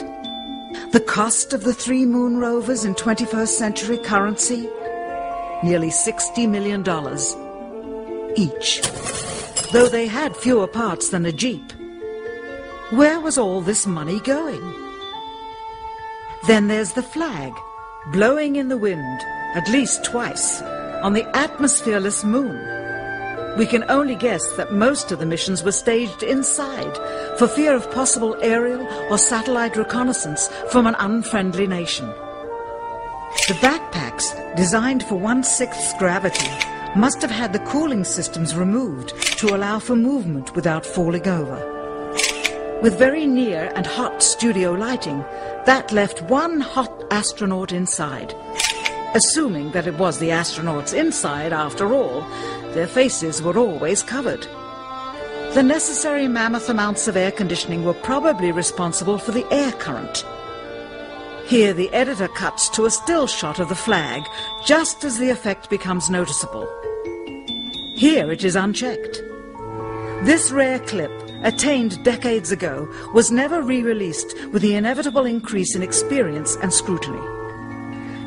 The cost of the 3 moon rovers in 21st century currency? Nearly $60 million each, though they had fewer parts than a Jeep. Where was all this money going? Then there's the flag, blowing in the wind, at least twice, on the atmosphereless moon. We can only guess that most of the missions were staged inside, for fear of possible aerial or satellite reconnaissance from an unfriendly nation. The backpacks, designed for 1/6 gravity, must have had the cooling systems removed to allow for movement without falling over. With very near and hot studio lighting, that left one hot astronaut inside. Assuming that it was the astronauts inside, after all, their faces were always covered. The necessary mammoth amounts of air conditioning were probably responsible for the air current. Here the editor cuts to a still shot of the flag, just as the effect becomes noticeable. Here it is unchecked. This rare clip, attained decades ago, was never re-released with the inevitable increase in experience and scrutiny.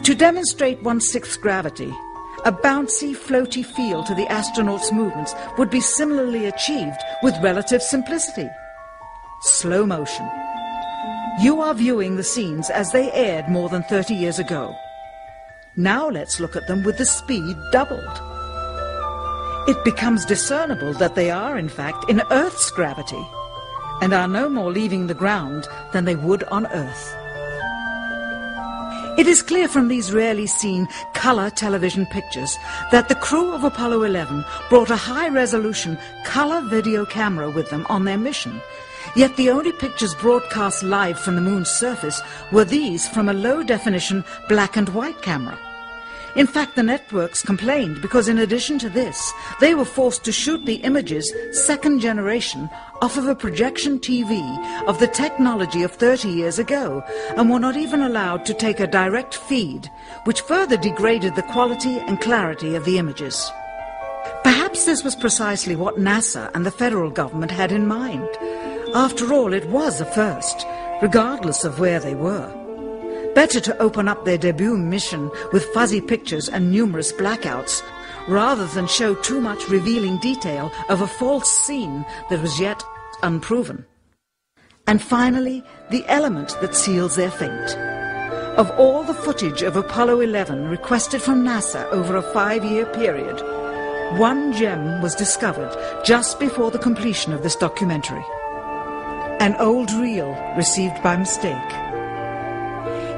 To demonstrate 1/6 gravity, a bouncy, floaty feel to the astronauts' movements would be similarly achieved with relative simplicity. Slow motion. You are viewing the scenes as they aired more than 30 years ago. Now let's look at them with the speed doubled. It becomes discernible that they are, in fact, in Earth's gravity, and are no more leaving the ground than they would on Earth. It is clear from these rarely seen color television pictures that the crew of Apollo 11 brought a high-resolution color video camera with them on their mission, yet the only pictures broadcast live from the moon's surface were these from a low-definition black and white camera. In fact, the networks complained because in addition to this, they were forced to shoot the images, second generation, off of a projection TV of the technology of 30 years ago, and were not even allowed to take a direct feed, which further degraded the quality and clarity of the images. Perhaps this was precisely what NASA and the federal government had in mind. After all, it was a first, regardless of where they were. Better to open up their debut mission with fuzzy pictures and numerous blackouts, rather than show too much revealing detail of a false scene that was yet unproven. And finally, the element that seals their fate. Of all the footage of Apollo 11 requested from NASA over a 5-year period, one gem was discovered just before the completion of this documentary. An old reel received by mistake.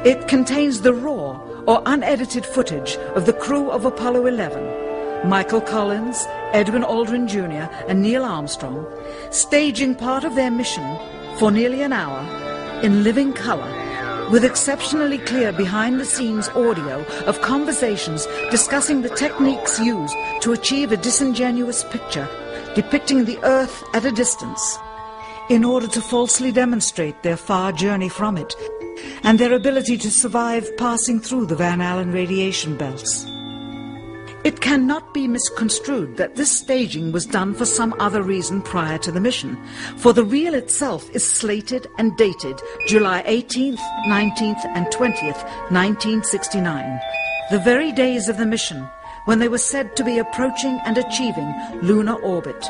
It contains the raw or unedited footage of the crew of Apollo 11, Michael Collins, Edwin Aldrin Jr. and Neil Armstrong, staging part of their mission for nearly an hour in living color, with exceptionally clear behind-the-scenes audio of conversations discussing the techniques used to achieve a disingenuous picture depicting the Earth at a distance, in order to falsely demonstrate their far journey from it and their ability to survive passing through the Van Allen radiation belts. It cannot be misconstrued that this staging was done for some other reason prior to the mission, for the reel itself is slated and dated July 18th, 19th and 20th, 1969, the very days of the mission when they were said to be approaching and achieving lunar orbit.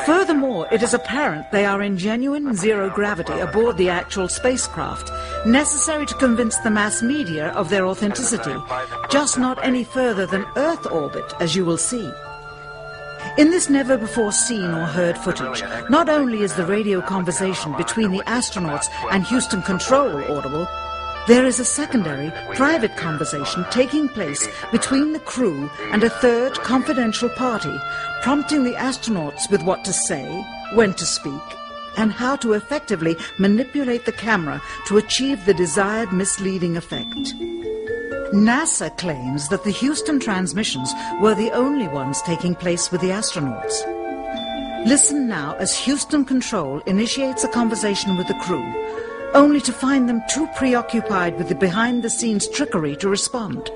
Furthermore, it is apparent they are in genuine zero gravity aboard the actual spacecraft, necessary to convince the mass media of their authenticity, just not any further than Earth orbit, as you will see. In this never-before-seen or heard footage, not only is the radio conversation between the astronauts and Houston Control audible, there is a secondary, private conversation taking place between the crew and a third confidential party, prompting the astronauts with what to say, when to speak, and how to effectively manipulate the camera to achieve the desired misleading effect. NASA claims that the Houston transmissions were the only ones taking place with the astronauts. Listen now as Houston Control initiates a conversation with the crew, only to find them too preoccupied with the behind-the-scenes trickery to respond.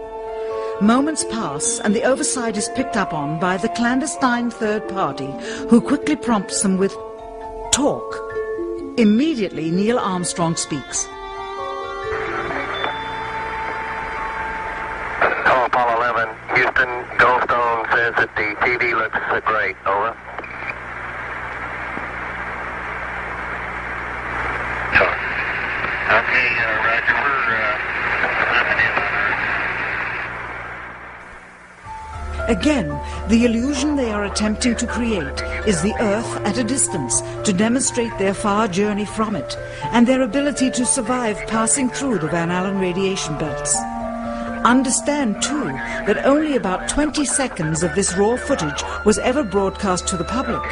Moments pass and the oversight is picked up on by the clandestine third party, who quickly prompts them with talk. Immediately, Neil Armstrong speaks. Hello, Apollo 11. Houston, Goldstone says that the TV looks great. Over. Okay, Roger, we're Again, the illusion they are attempting to create is the Earth at a distance to demonstrate their far journey from it and their ability to survive passing through the Van Allen radiation belts. Understand, too, that only about 20 seconds of this raw footage was ever broadcast to the public,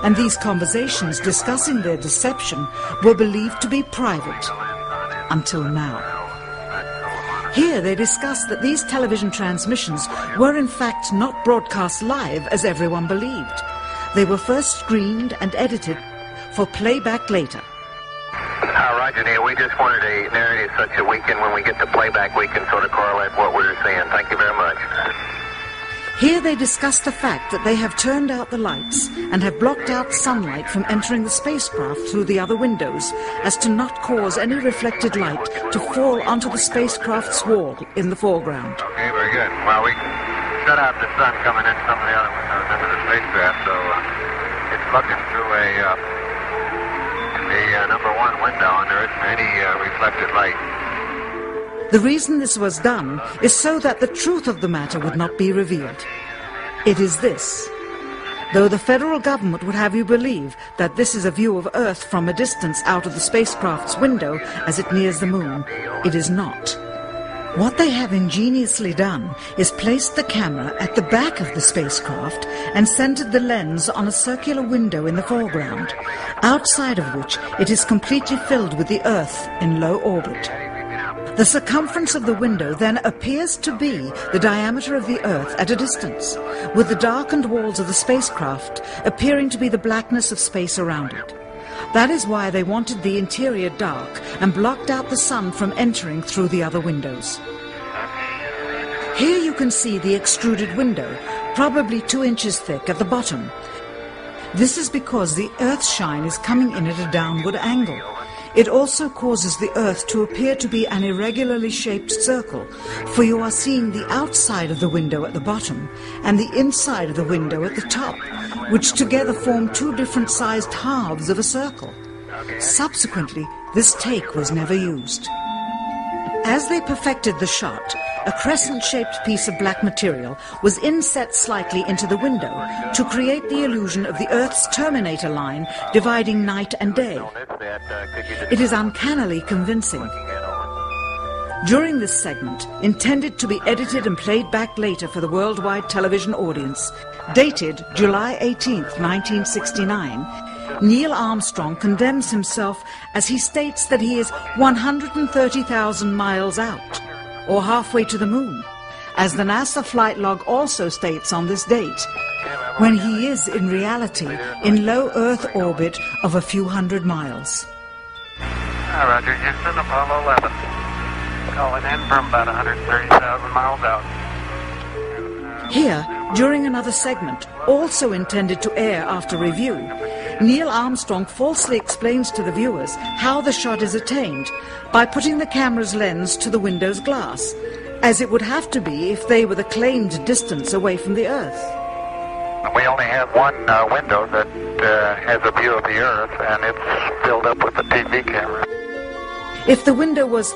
and these conversations discussing their deception were believed to be private. Until now. Here they discuss that these television transmissions were in fact not broadcast live as everyone believed. They were first screened and edited for playback later. Roger, Neil, we just wanted a narrative such that we can, when we get the playback, we can sort of correlate what we're seeing. Thank you very much. Here they discuss the fact that they have turned out the lights and have blocked out sunlight from entering the spacecraft through the other windows, as to not cause any reflected light to fall onto the spacecraft's wall in the foreground. Okay, very good. Well, we shut out the sun coming in some of the other windows into the spacecraft, so it's looking through the number one window, and there isn't any reflected light. The reason this was done is so that the truth of the matter would not be revealed. It is this. Though the federal government would have you believe that this is a view of Earth from a distance out of the spacecraft's window as it nears the moon, it is not. What they have ingeniously done is placed the camera at the back of the spacecraft and centered the lens on a circular window in the foreground, outside of which it is completely filled with the Earth in low orbit. The circumference of the window then appears to be the diameter of the Earth at a distance, with the darkened walls of the spacecraft appearing to be the blackness of space around it. That is why they wanted the interior dark and blocked out the sun from entering through the other windows. Here you can see the extruded window, probably 2 inches thick at the bottom. This is because the Earth's shine is coming in at a downward angle. It also causes the Earth to appear to be an irregularly shaped circle, for you are seeing the outside of the window at the bottom and the inside of the window at the top, which together form 2 different sized halves of a circle. Subsequently, this take was never used. As they perfected the shot, a crescent-shaped piece of black material was inset slightly into the window to create the illusion of the Earth's terminator line dividing night and day. It is uncannily convincing. During this segment, intended to be edited and played back later for the worldwide television audience, dated July 18th, 1969, Neil Armstrong condemns himself as he states that he is 130,000 miles out, or halfway to the moon, as the NASA flight log also states on this date, when he is in reality in low Earth orbit of a few hundred miles. Roger, Houston, Apollo 11. Calling in from about 130,000 miles out. Here, during another segment, also intended to air after review, Neil Armstrong falsely explains to the viewers how the shot is attained by putting the camera's lens to the window's glass, as it would have to be if they were the claimed distance away from the Earth. We only have one window that has a view of the Earth, and it's filled up with the TV camera. If the window was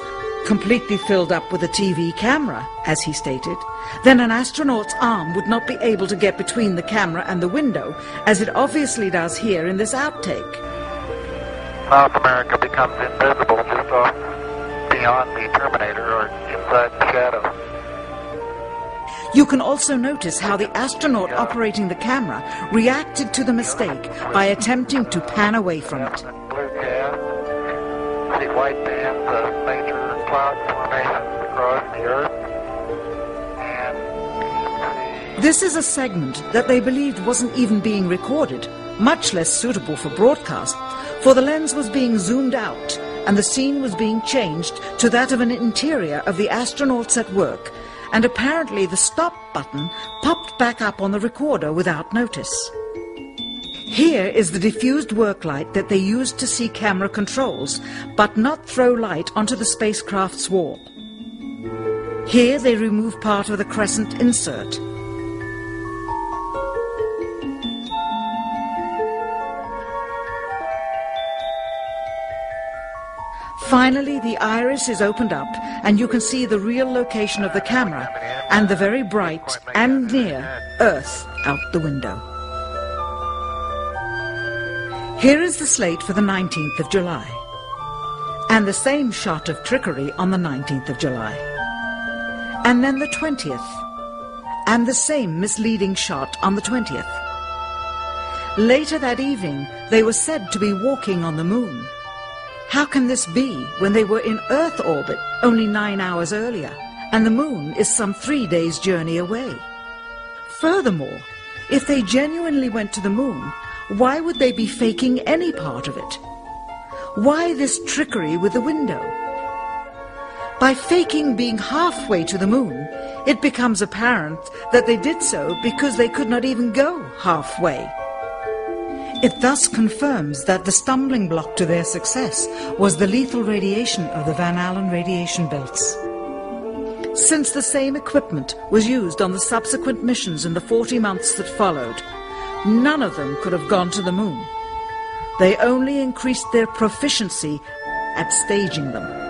completely filled up with a TV camera, as he stated, then an astronaut's arm would not be able to get between the camera and the window, as it obviously does here in this outtake. South America becomes invisible just off beyond the Terminator or inside the shadow. You can also notice how the astronaut operating the camera reacted to the mistake by attempting to pan away from it. Blue gas, see white bands of major cloud formations across the Earth. This is a segment that they believed wasn't even being recorded, much less suitable for broadcast, for the lens was being zoomed out and the scene was being changed to that of an interior of the astronauts at work, and apparently the stop button popped back up on the recorder without notice. Here is the diffused work light that they used to see camera controls, but not throw light onto the spacecraft's wall. Here they remove part of the crescent insert. Finally, the iris is opened up and you can see the real location of the camera and the very bright and near Earth out the window. Here is the slate for the 19th of July, and the same shot of trickery on the 19th of July, and then the 20th, and the same misleading shot on the 20th. Later that evening, they were said to be walking on the moon. How can this be when they were in Earth orbit only 9 hours earlier, and the moon is some 3 days' journey away? Furthermore, if they genuinely went to the moon, why would they be faking any part of it? Why this trickery with the window? By faking being halfway to the moon, it becomes apparent that they did so because they could not even go halfway. It thus confirms that the stumbling block to their success was the lethal radiation of the Van Allen radiation belts. Since the same equipment was used on the subsequent missions in the 40 months that followed, none of them could have gone to the moon. They only increased their proficiency at staging them.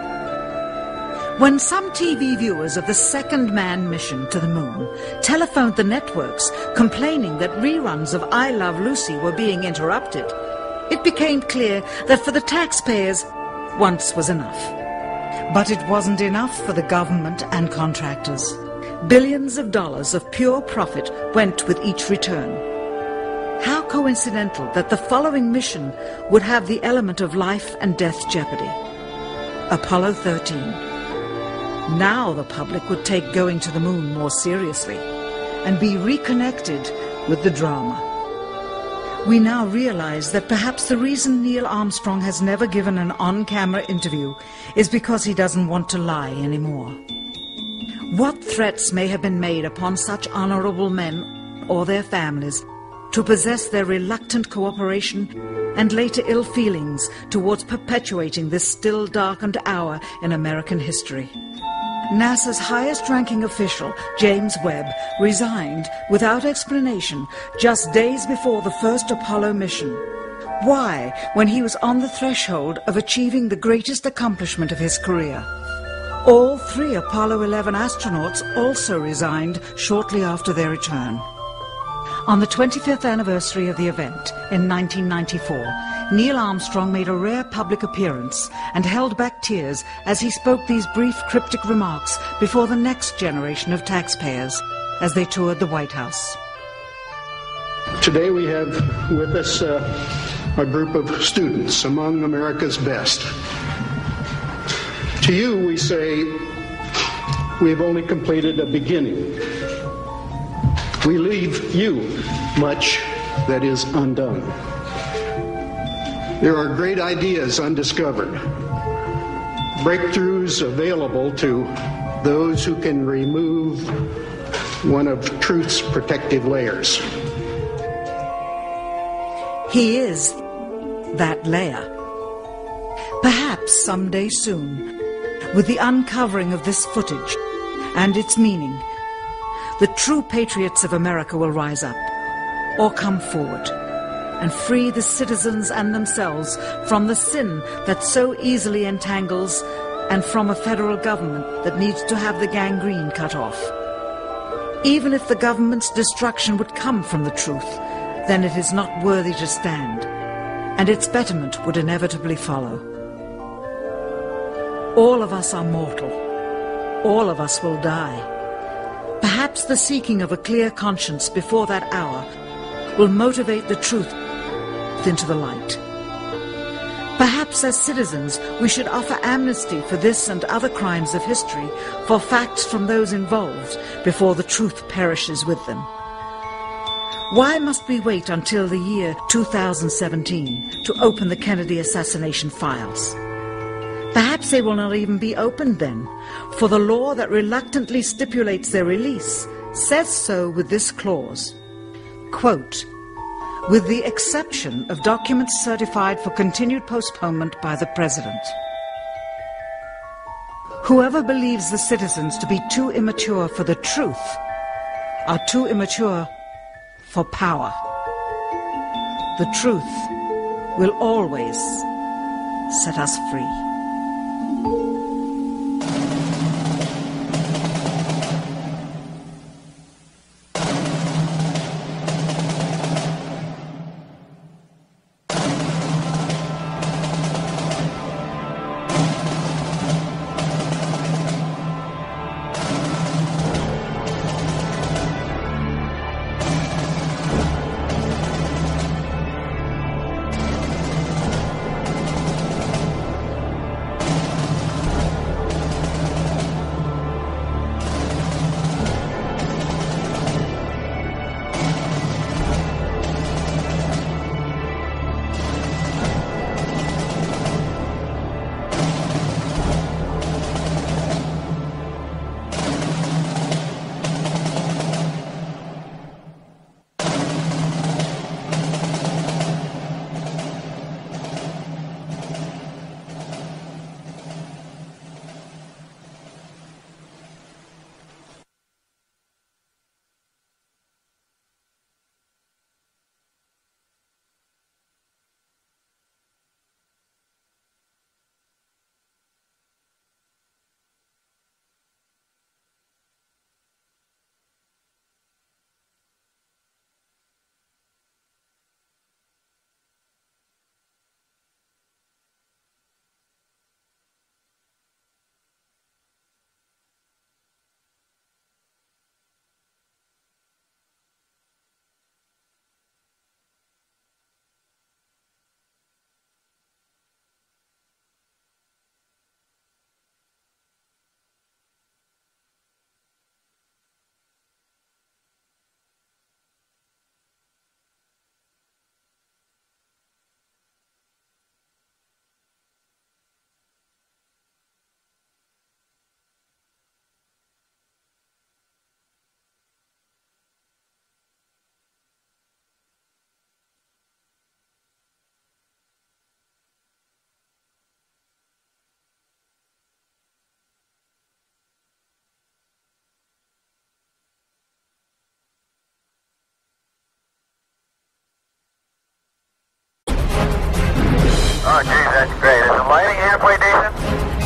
When some TV viewers of the second manned mission to the moon telephoned the networks complaining that reruns of I Love Lucy were being interrupted, it became clear that for the taxpayers, once was enough. But it wasn't enough for the government and contractors. Billions of dollars of pure profit went with each return. How coincidental that the following mission would have the element of life and death jeopardy. Apollo 13. Now the public would take going to the moon more seriously and be reconnected with the drama. We now realize that perhaps the reason Neil Armstrong has never given an on-camera interview is because he doesn't want to lie anymore. What threats may have been made upon such honorable men or their families to possess their reluctant cooperation and later ill feelings towards perpetuating this still darkened hour in American history. NASA's highest-ranking official, James Webb, resigned without explanation just days before the first Apollo mission. Why, when he was on the threshold of achieving the greatest accomplishment of his career? All 3 Apollo 11 astronauts also resigned shortly after their return. On the 25th anniversary of the event, in 1994, Neil Armstrong made a rare public appearance and held back tears as he spoke these brief cryptic remarks before the next generation of taxpayers as they toured the White House. Today we have with us a group of students among America's best. To you we say, we have only completed a beginning. We leave you much that is undone. There are great ideas undiscovered, breakthroughs available to those who can remove one of truth's protective layers. He is that layer. Perhaps someday soon, with the uncovering of this footage and its meaning, the true patriots of America will rise up or come forward and free the citizens and themselves from the sin that so easily entangles and from a federal government that needs to have the gangrene cut off. Even if the government's destruction would come from the truth, then it is not worthy to stand, and its betterment would inevitably follow. All of us are mortal. All of us will die. Perhaps the seeking of a clear conscience before that hour will motivate the truth into the light. Perhaps as citizens we should offer amnesty for this and other crimes of history, for facts from those involved before the truth perishes with them. Why must we wait until the year 2017 to open the Kennedy assassination files? Perhaps they will not even be opened then, for the law that reluctantly stipulates their release says so with this clause, quote, with the exception of documents certified for continued postponement by the President. Whoever believes the citizens to be too immature for the truth are too immature for power. The truth will always set us free.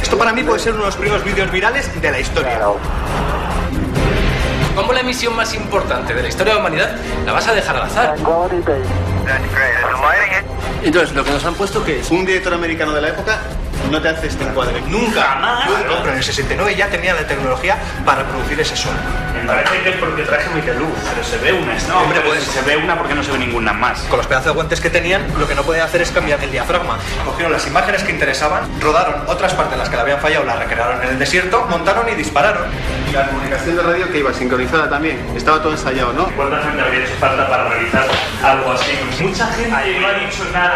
Esto para mí puede ser uno de los primeros vídeos virales de la historia. ¿Cómo la misión más importante de la historia de la humanidad la vas a dejar al azar? Entonces, lo que nos han puesto, ¿qué es? Un director americano de la época no te hace este encuadre. ¡Nunca! ¡Jamás! No, pero en el 69 ya tenía la tecnología para producir ese son. Me parece que es porque traje mucha luz, pero se ve una. No, hombre, pues si se ve una, ¿por qué no se ve ninguna más? Con los pedazos de guantes que tenían, lo que no podían hacer es cambiar el diafragma. Cogieron las imágenes que interesaban, rodaron otras partes en las que le habían fallado, las recrearon en el desierto, montaron y dispararon. Y la comunicación de radio que iba sincronizada también, estaba todo ensayado, ¿no? ¿Cuánta gente habría hecho falta para realizar algo así? Mucha gente no ha dicho nada.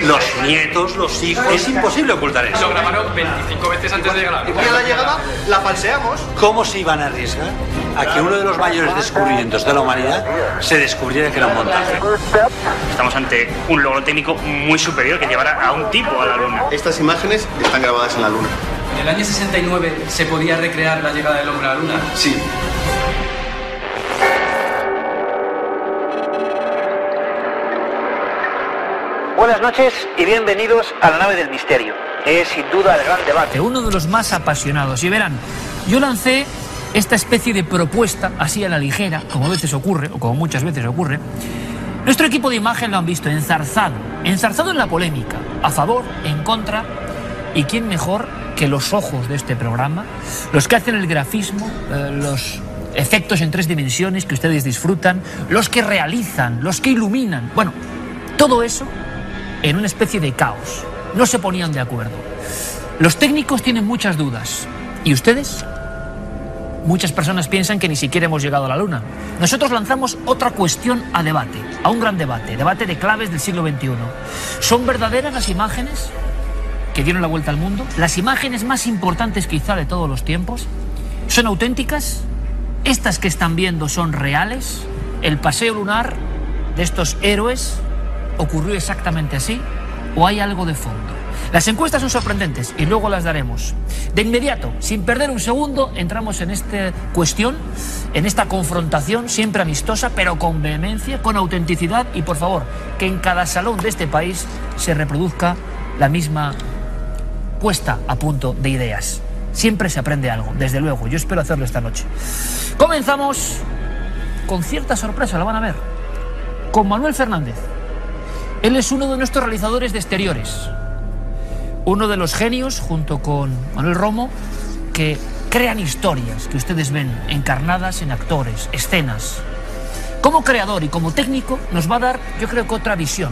Los nietos, los hijos, es imposible ocultar eso. Lo grabaron 25 veces antes de llegar. Y a la llegada la falseamos. ¿Cómo se iban a arriesgar a que uno de los mayores descubrimientos de la humanidad se descubriera que era un montaje? Estamos ante un logro técnico muy superior que llevará a un tipo a la Luna. Estas imágenes están grabadas en la Luna. ¿En el año 69 se podía recrear la llegada del hombre a la Luna? Sí. Buenas noches y bienvenidos a la nave del misterio. Es sin duda el gran debate. Uno de los más apasionados. Y verán, yo lancé esta especie de propuesta, así a la ligera, como a veces ocurre, o como muchas veces ocurre. Nuestro equipo de imagen lo han visto enzarzado en la polémica, a favor, en contra, y quién mejor que los ojos de este programa, los que hacen el grafismo, los efectos en 3 dimensiones que ustedes disfrutan, los que realizan, los que iluminan, bueno, todo eso en una especie de caos. No se ponían de acuerdo. Los técnicos tienen muchas dudas. ¿Y ustedes? Muchas personas piensan que ni siquiera hemos llegado a la Luna. Nosotros lanzamos otra cuestión a debate, a un gran debate de claves del siglo XXI. ¿Son verdaderas las imágenes que dieron la vuelta al mundo? ¿Las imágenes más importantes quizá de todos los tiempos? ¿Son auténticas? ¿Estas que están viendo son reales? ¿El paseo lunar de estos héroes ocurrió exactamente así? ¿O hay algo de fondo? Las encuestas son sorprendentes y luego las daremos. De inmediato, sin perder un segundo, entramos en esta cuestión, en esta confrontación siempre amistosa, pero con vehemencia, con autenticidad y, por favor, que en cada salón de este país se reproduzca la misma puesta a punto de ideas. Siempre se aprende algo, desde luego. Yo espero hacerlo esta noche. Comenzamos con cierta sorpresa, la van a ver, con Manuel Fernández. Él es uno de nuestros realizadores de exteriores. Uno de los genios, junto con Manuel Romo, que crean historias que ustedes ven encarnadas en actores, escenas. Como creador y como técnico nos va a dar, yo creo que otra visión.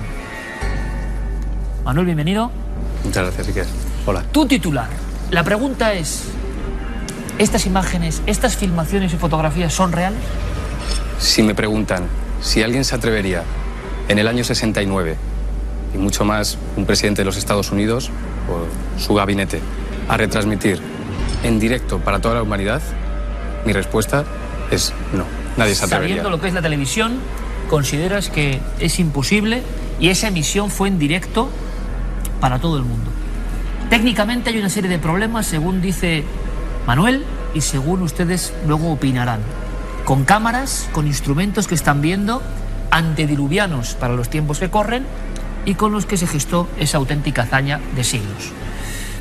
Manuel, bienvenido. Muchas gracias, Iker. Hola. Tu titular. La pregunta es, ¿estas imágenes, estas filmaciones y fotografías son reales? Si me preguntan si alguien se atrevería en el año 69, y mucho más un presidente de los Estados Unidos o su gabinete, a retransmitir en directo para toda la humanidad, mi respuesta es no, nadie se atrevería. Sabiendo lo que es la televisión, ¿consideras que es imposible y esa emisión fue en directo para todo el mundo? Técnicamente hay una serie de problemas, según dice Manuel, y según ustedes luego opinarán. Con cámaras, con instrumentos que están viendo, antediluvianos para los tiempos que corren, y con los que se gestó esa auténtica hazaña de siglos.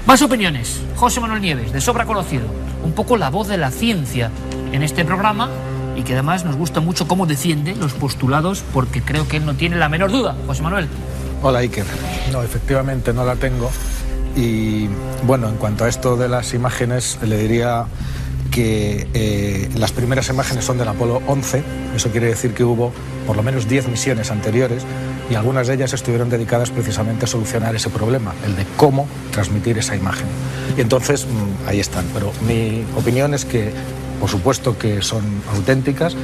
Más opiniones. José Manuel Nieves, de sobra conocido, un poco la voz de la ciencia en este programa, y que además nos gusta mucho cómo defiende los postulados, porque creo que él no tiene la menor duda. José Manuel. Hola, Iker. No, efectivamente no la tengo. Y bueno, en cuanto a esto de las imágenes, le diría que las primeras imágenes son del Apolo 11. Eso quiere decir que hubo por lo menos 10 misiones anteriores y algunas de ellas estuvieron dedicadas precisamente a solucionar ese problema, el de cómo transmitir esa imagen. Y entonces ahí están. Pero mi opinión es que, por supuesto que son auténticas.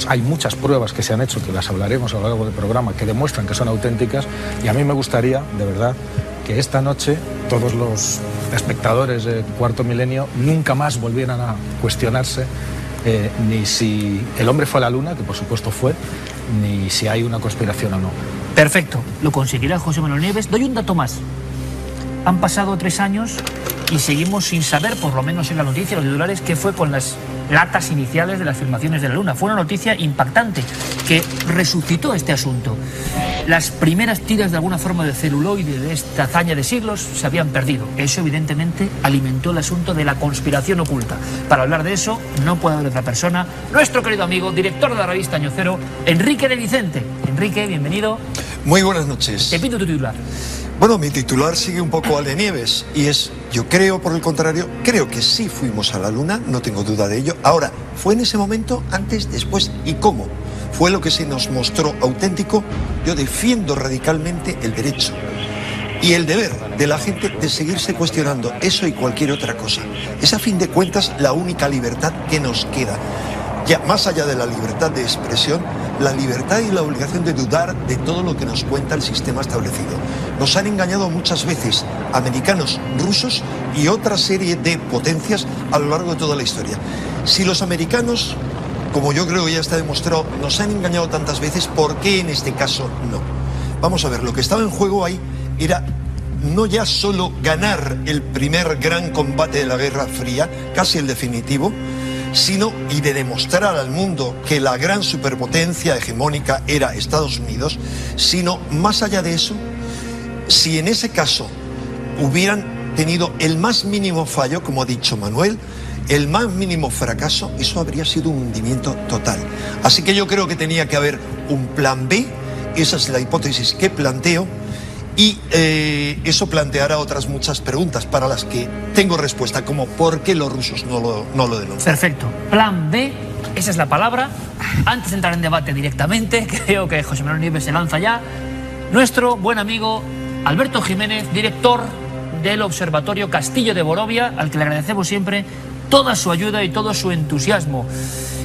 Hay muchas pruebas que se han hecho, que las hablaremos a lo largo del programa, que demuestran que son auténticas, y a mí me gustaría, de verdad, que esta noche todos los espectadores de Cuarto Milenio nunca más volvieran a cuestionarse ni si el hombre fue a la Luna, que por supuesto fue, ni si hay una conspiración o no. Perfecto, lo conseguirá José Manuel Nieves. Doy un dato más. Han pasado 3 años y seguimos sin saber, por lo menos en la noticia, los titulares, qué fue con las latas iniciales de las filmaciones de la Luna. Fue una noticia impactante que resucitó este asunto. Las primeras tiras de alguna forma de celuloide de esta hazaña de siglos se habían perdido. Eso evidentemente alimentó el asunto de la conspiración oculta. Para hablar de eso no puede haber otra persona. Nuestro querido amigo, director de la revista Año Cero, Enrique de Vicente. Enrique, bienvenido. Muy buenas noches. Te pido tu titular. Bueno, mi titular sigue un poco al de Nieves y es, yo creo, por el contrario, creo que sí fuimos a la Luna, no tengo duda de ello. Ahora, ¿fue en ese momento, antes, después y cómo? ¿Fue lo que se nos mostró auténtico? Yo defiendo radicalmente el derecho y el deber de la gente de seguirse cuestionando eso y cualquier otra cosa. Es a fin de cuentas la única libertad que nos queda. Ya más allá de la libertad de expresión, la libertad y la obligación de dudar de todo lo que nos cuenta el sistema establecido. Nos han engañado muchas veces americanos, rusos y otra serie de potencias a lo largo de toda la historia. Si los americanos, como yo creo que ya está demostrado, nos han engañado tantas veces, ¿por qué en este caso no? Vamos a ver, lo que estaba en juego ahí era no ya solo ganar el primer gran combate de la Guerra Fría, casi el definitivo, sino y de demostrar al mundo que la gran superpotencia hegemónica era Estados Unidos, sino más allá de eso, si en ese caso hubieran tenido el más mínimo fallo, como ha dicho Manuel, el más mínimo fracaso, eso habría sido un hundimiento total. Así que yo creo que tenía que haber un plan B, esa es la hipótesis que planteo, y eso planteará otras muchas preguntas para las que tengo respuesta, como ¿por qué los rusos no lo denuncian? Perfecto. Plan B, esa es la palabra. Antes de entrar en debate directamente, creo que José Manuel Nieves se lanza ya. Nuestro buen amigo Alberto Jiménez, director del Observatorio Castillo de Borovia, al que le agradecemos siempre toda su ayuda y todo su entusiasmo.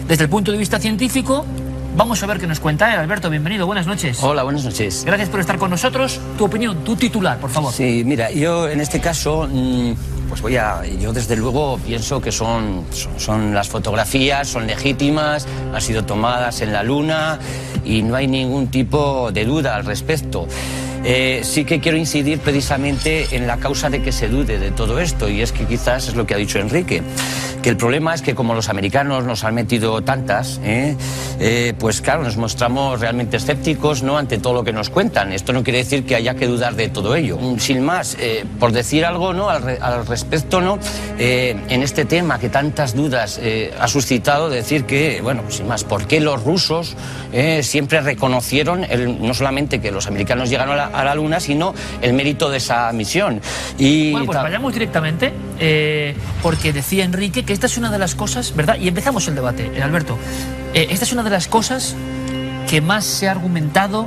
Desde el punto de vista científico, vamos a ver qué nos cuenta él. Alberto, bienvenido, buenas noches. Hola, buenas noches. Gracias por estar con nosotros. Tu opinión, tu titular, por favor. Sí, mira, yo en este caso, pues yo desde luego pienso que son las fotografías, son legítimas, han sido tomadas en la Luna y no hay ningún tipo de duda al respecto. Sí que quiero incidir precisamente en la causa de que se dude de todo esto, y es que quizás es lo que ha dicho Enrique, que el problema es que como los americanos nos han metido tantas, pues claro, nos mostramos realmente escépticos, ¿no?, ante todo lo que nos cuentan. Esto no quiere decir que haya que dudar de todo ello. Sin más, por decir algo, ¿no?, al respecto, ¿no?, en este tema que tantas dudas ha suscitado, decir que, bueno, sin más, ¿por qué los rusos siempre reconocieron no solamente que los americanos llegaron a la Luna, sino el mérito de esa misión? Y bueno, pues vayamos directamente, porque decía Enrique que esta es una de las cosas, ¿verdad? Y empezamos el debate, Alberto. Esta es una de las cosas que más se ha argumentado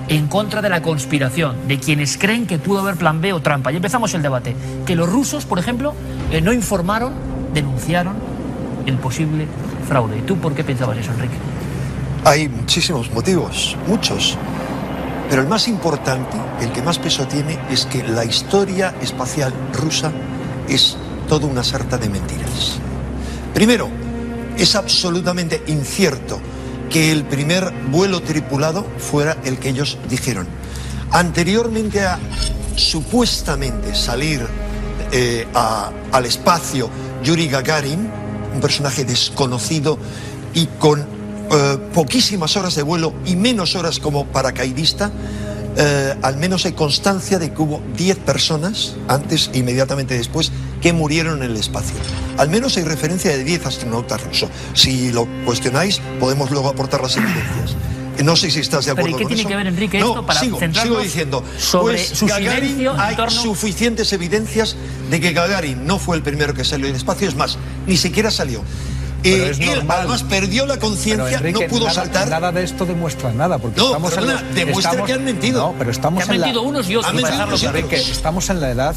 en contra de la conspiración, de quienes creen que pudo haber plan B o trampa. Y empezamos el debate. Que los rusos, por ejemplo, no informaron, denunciaron el posible fraude. ¿Y tú por qué pensabas eso, Enrique? Hay muchísimos motivos, muchos. Pero el más importante, el que más peso tiene, es que la historia espacial rusa es toda una sarta de mentiras. Primero, es absolutamente incierto que el primer vuelo tripulado fuera el que ellos dijeron. Anteriormente a supuestamente salir al espacio Yuri Gagarin, un personaje desconocido y con poquísimas horas de vuelo y menos horas como paracaidista, al menos hay constancia de que hubo 10 personas, antes e inmediatamente después, que murieron en el espacio. Al menos hay referencia de 10 astronautas rusos. Si lo cuestionáis, podemos luego aportar las evidencias. No sé si estás de acuerdo con eso. ¿Pero qué tiene que ver, Enrique, esto para centrarnos sigo diciendo, sobre pues su Gagarin, hay torno... suficientes evidencias de que Gagarin no fue el primero que salió del espacio, es más, ni siquiera salió. Él además perdió la conciencia, no pudo saltar. Nada de esto demuestra nada, porque estamos demuestra que han mentido. No, pero estamos que han mentido unos y otros. Enrique, estamos en la edad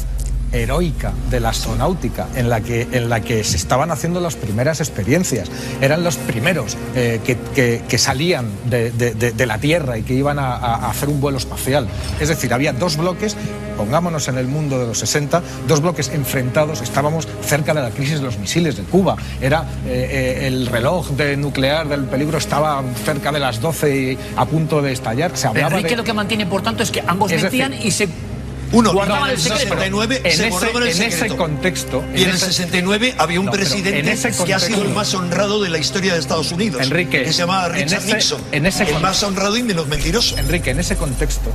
heroica de la astronáutica, en la que se estaban haciendo las primeras experiencias. Eran los primeros que salían de la Tierra y que iban a hacer un vuelo espacial. Es decir, había dos bloques, pongámonos en el mundo de los 60, dos bloques enfrentados. Estábamos cerca de la crisis de los misiles de Cuba. Era el reloj nuclear del peligro estaba cerca de las 12 y a punto de estallar. Se hablaba Enrique lo que mantiene, por tanto, es que ambos mentían y se... guardaban el 69 se borraban el secreto. En ese contexto... Y en el 69 había un presidente que ha sido el más honrado de la historia de Estados Unidos, Enrique, que se llamaba Richard Nixon, el más honrado y menos mentiroso. Enrique, en ese contexto,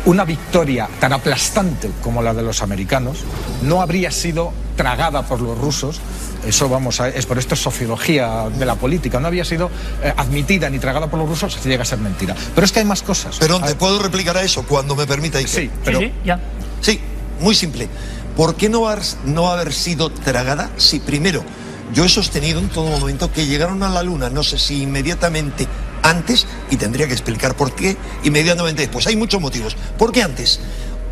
una victoria tan aplastante como la de los americanos no habría sido tragada por los rusos Eso, vamos, por esto es sociología de la política. No había sido admitida ni tragada por los rusos, se llega a ser mentira. Pero es que hay más cosas. Pero te puedo replicar a eso cuando me permita, Iker. Sí, pero... Sí, ya. Sí, muy simple. ¿Por qué no haber sido tragada si primero yo he sostenido en todo momento que llegaron a la Luna, no sé si inmediatamente antes, y tendría que explicar por qué inmediatamente después? Hay muchos motivos. ¿Por qué antes?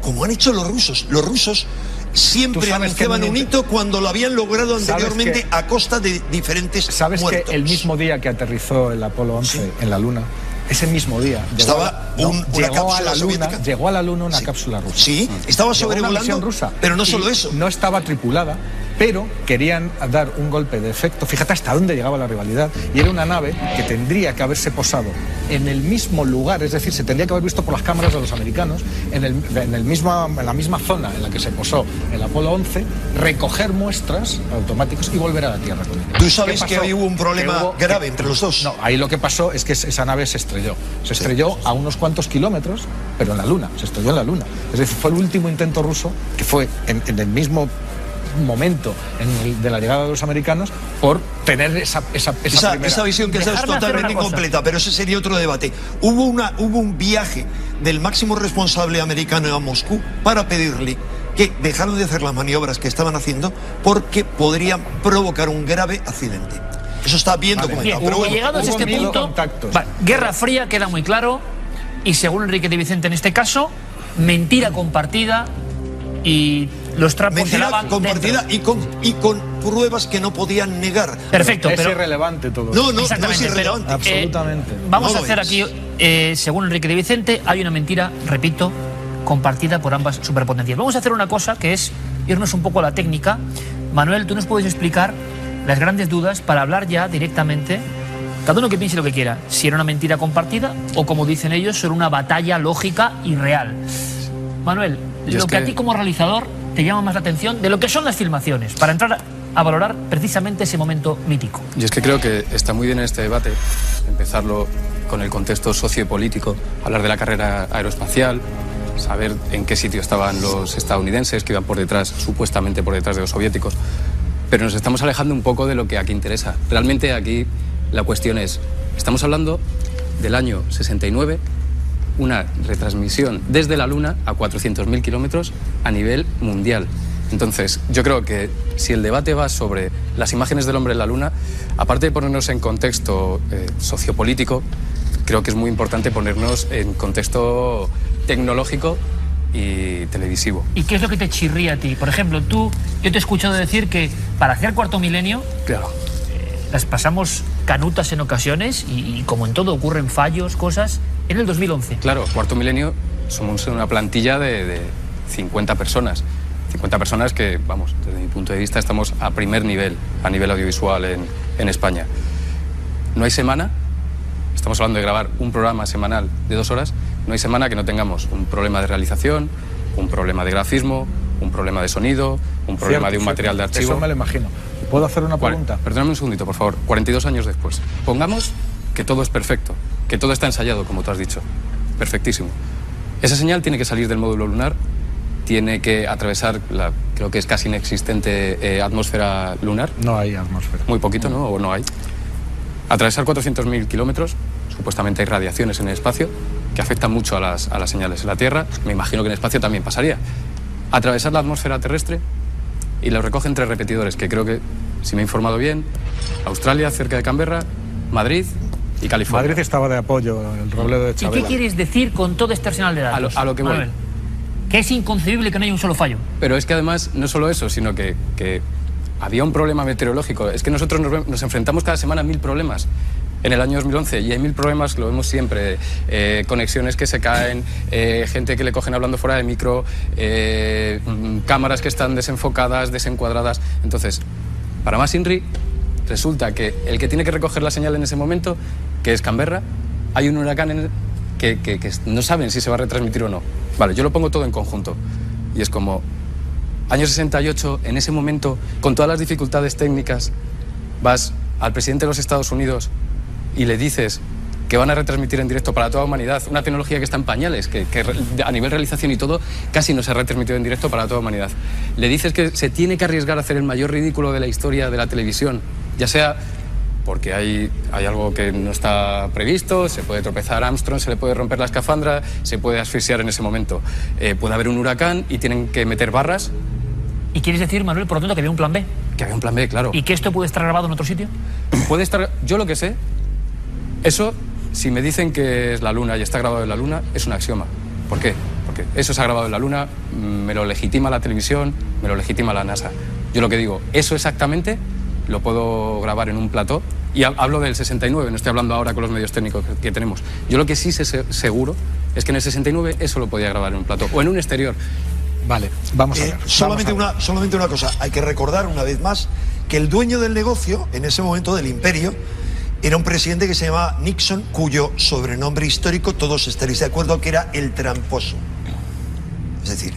Como han hecho los rusos. Los rusos siempre anunciaban un hito cuando lo habían logrado anteriormente a costa de diferentes ¿Sabes muertos? Que el mismo día que aterrizó el Apolo 11 en la Luna, ese mismo día llegó a la Luna una cápsula rusa. Sí, estaba sobrevolando, rusa, pero no solo eso. No estaba tripulada, pero querían dar un golpe de efecto. Fíjate hasta dónde llegaba la rivalidad. Y era una nave que tendría que haberse posado en el mismo lugar, es decir, se tendría que haber visto por las cámaras de los americanos, en la misma zona en la que se posó el Apolo 11, recoger muestras automáticas y volver a la Tierra con ellos. ¿Tú sabes que ahí hubo un problema grave entre los dos? No, ahí lo que pasó es que esa nave se estrelló. Se estrelló a unos cuantos kilómetros, pero en la Luna, se estrelló en la Luna. Es decir, fue el último intento ruso, que fue en el mismo momento de la llegada de los americanos, por tener esa visión que es totalmente incompleta, pero ese sería otro debate. Hubo un viaje del máximo responsable americano a Moscú para pedirle que dejaran de hacer las maniobras que estaban haciendo porque podrían provocar un grave accidente. Eso está bien documentado. Pero bueno, llegados a este punto, Guerra Fría queda muy claro, y según Enrique de Vicente en este caso, mentira compartida y los trapos se lavan compartida y con pruebas que no podían negar. Perfecto, pero es irrelevante todo. No es irrelevante. Absolutamente. Vamos a hacer aquí, según Enrique de Vicente, hay una mentira, repito, compartida por ambas superpotencias. Vamos a hacer una cosa que es irnos un poco a la técnica. Manuel, tú nos puedes explicar las grandes dudas para hablar ya directamente, cada uno que piense lo que quiera, si era una mentira compartida o, como dicen ellos, era una batalla lógica y real. Manuel, lo que a ti como realizador te llama más la atención de lo que son las filmaciones, para entrar a valorar precisamente ese momento mítico. Yo es que creo que está muy bien en este debate empezarlo con el contexto sociopolítico, hablar de la carrera aeroespacial, saber en qué sitio estaban los estadounidenses que iban por detrás, supuestamente por detrás de los soviéticos, pero nos estamos alejando un poco de lo que aquí interesa. Realmente aquí la cuestión es, estamos hablando del año 69, una retransmisión desde la Luna a 400.000 kilómetros a nivel mundial. Entonces, yo creo que si el debate va sobre las imágenes del hombre en la Luna, aparte de ponernos en contexto sociopolítico, creo que es muy importante ponernos en contexto tecnológico y televisivo. ¿Y qué es lo que te chirría a ti? Por ejemplo, yo te he escuchado decir que para hacer Cuarto Milenio, claro, las pasamos canutas en ocasiones y como en todo ocurren fallos, cosas, en el 2011. Claro, Cuarto Milenio somos una plantilla de 50 personas. 50 personas que, vamos, desde mi punto de vista estamos a primer nivel, a nivel audiovisual en España. No hay semana, estamos hablando de grabar un programa semanal de 2 horas, no hay semana que no tengamos un problema de realización, un problema de grafismo, un problema de sonido, un problema de un material de archivo. Eso me lo imagino. ¿Puedo hacer una pregunta? Perdóname un segundito, por favor. 42 años después. Pongamos que todo es perfecto, que todo está ensayado, como tú has dicho. Perfectísimo. Esa señal tiene que salir del módulo lunar, tiene que atravesar la, creo que es casi inexistente, atmósfera lunar. No hay atmósfera. Muy poquito, ¿no? O no hay. Atravesar 400.000 kilómetros, supuestamente hay radiaciones en el espacio que afectan mucho a las señales en la Tierra. Me imagino que en el espacio también pasaría. Atravesar la atmósfera terrestre y lo recogen 3 repetidores, que creo que, si me he informado bien, Australia, cerca de Canberra, Madrid y California. Madrid estaba de apoyo, el Robledo de Chabela. ¿Y qué quieres decir con todo este arsenal de datos? A lo que voy. Manuel, que es inconcebible que no haya un solo fallo. Pero es que además, no solo eso, sino que había un problema meteorológico. Es que nosotros nos enfrentamos cada semana a 1000 problemas. En el año 2011, y hay 1000 problemas, lo vemos siempre, conexiones que se caen, gente que le cogen hablando fuera de micro, cámaras que están desenfocadas, desencuadradas. Entonces, para más INRI, resulta que el que tiene que recoger la señal en ese momento, que es Canberra, hay un huracán que no saben si se va a retransmitir o no. Vale, yo lo pongo todo en conjunto, y es como, año 68, en ese momento, con todas las dificultades técnicas, vas al presidente de los Estados Unidos y le dices que van a retransmitir en directo para toda la humanidad, una tecnología que está en pañales, que a nivel realización y todo, casi no se ha retransmitido en directo para toda la humanidad. Le dices que se tiene que arriesgar a hacer el mayor ridículo de la historia de la televisión, ya sea porque hay algo que no está previsto, se puede tropezar Armstrong, se le puede romper la escafandra, se puede asfixiar en ese momento, puede haber un huracán y tienen que meter barras. ¿Y quieres decir, Manuel, por lo tanto, que había un plan B? Que había un plan B, claro. ¿Y que esto puede estar grabado en otro sitio? Puede estar, yo lo que sé, eso, si me dicen que es la Luna y está grabado en la Luna, es un axioma. ¿Por qué? Porque eso se ha grabado en la Luna, me lo legitima la televisión, me lo legitima la NASA. Yo lo que digo, eso exactamente lo puedo grabar en un plató. Y hablo del 69, no estoy hablando ahora con los medios técnicos que tenemos. Yo lo que sí sé seguro es que en el 69 eso lo podía grabar en un plató o en un exterior. Vale, vamos a ver. Solamente una cosa, hay que recordar una vez más que el dueño del negocio, en ese momento del imperio, era un presidente que se llamaba Nixon, cuyo sobrenombre histórico, todos estaréis de acuerdo, que era el tramposo. Es decir,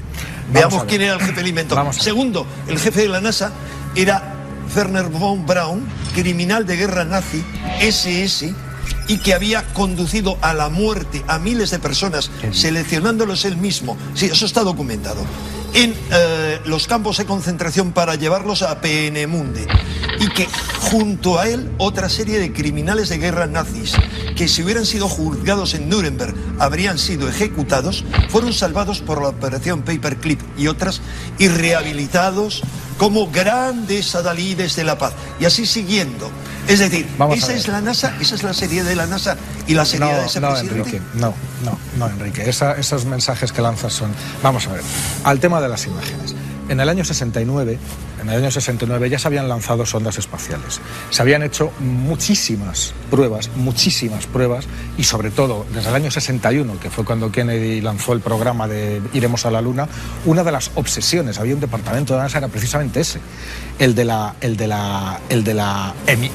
veamos quién era el jefe del inventor. Segundo, el jefe de la NASA era Wernher von Braun, criminal de guerra nazi, SS, y que había conducido a la muerte a miles de personas, seleccionándolos él mismo. Sí, eso está documentado. En los campos de concentración para llevarlos a Peenemünde. Y que junto a él otra serie de criminales de guerra nazis que si hubieran sido juzgados en Nuremberg habrían sido ejecutados, fueron salvados por la operación Paperclip y otras y rehabilitados como grandes adalides de la paz. Y así siguiendo. Es decir, esa es la NASA, esa es la seriedad de la NASA y la seriedad de ese presidente. Enrique, no, Enrique. Esos mensajes que lanzas son... Vamos a ver, al tema de las imágenes. En el año 69 ya se habían lanzado sondas espaciales. Se habían hecho muchísimas pruebas, y sobre todo desde el año 61, que fue cuando Kennedy lanzó el programa de Iremos a la Luna, una de las obsesiones, había un departamento de la NASA, era precisamente ese, el de la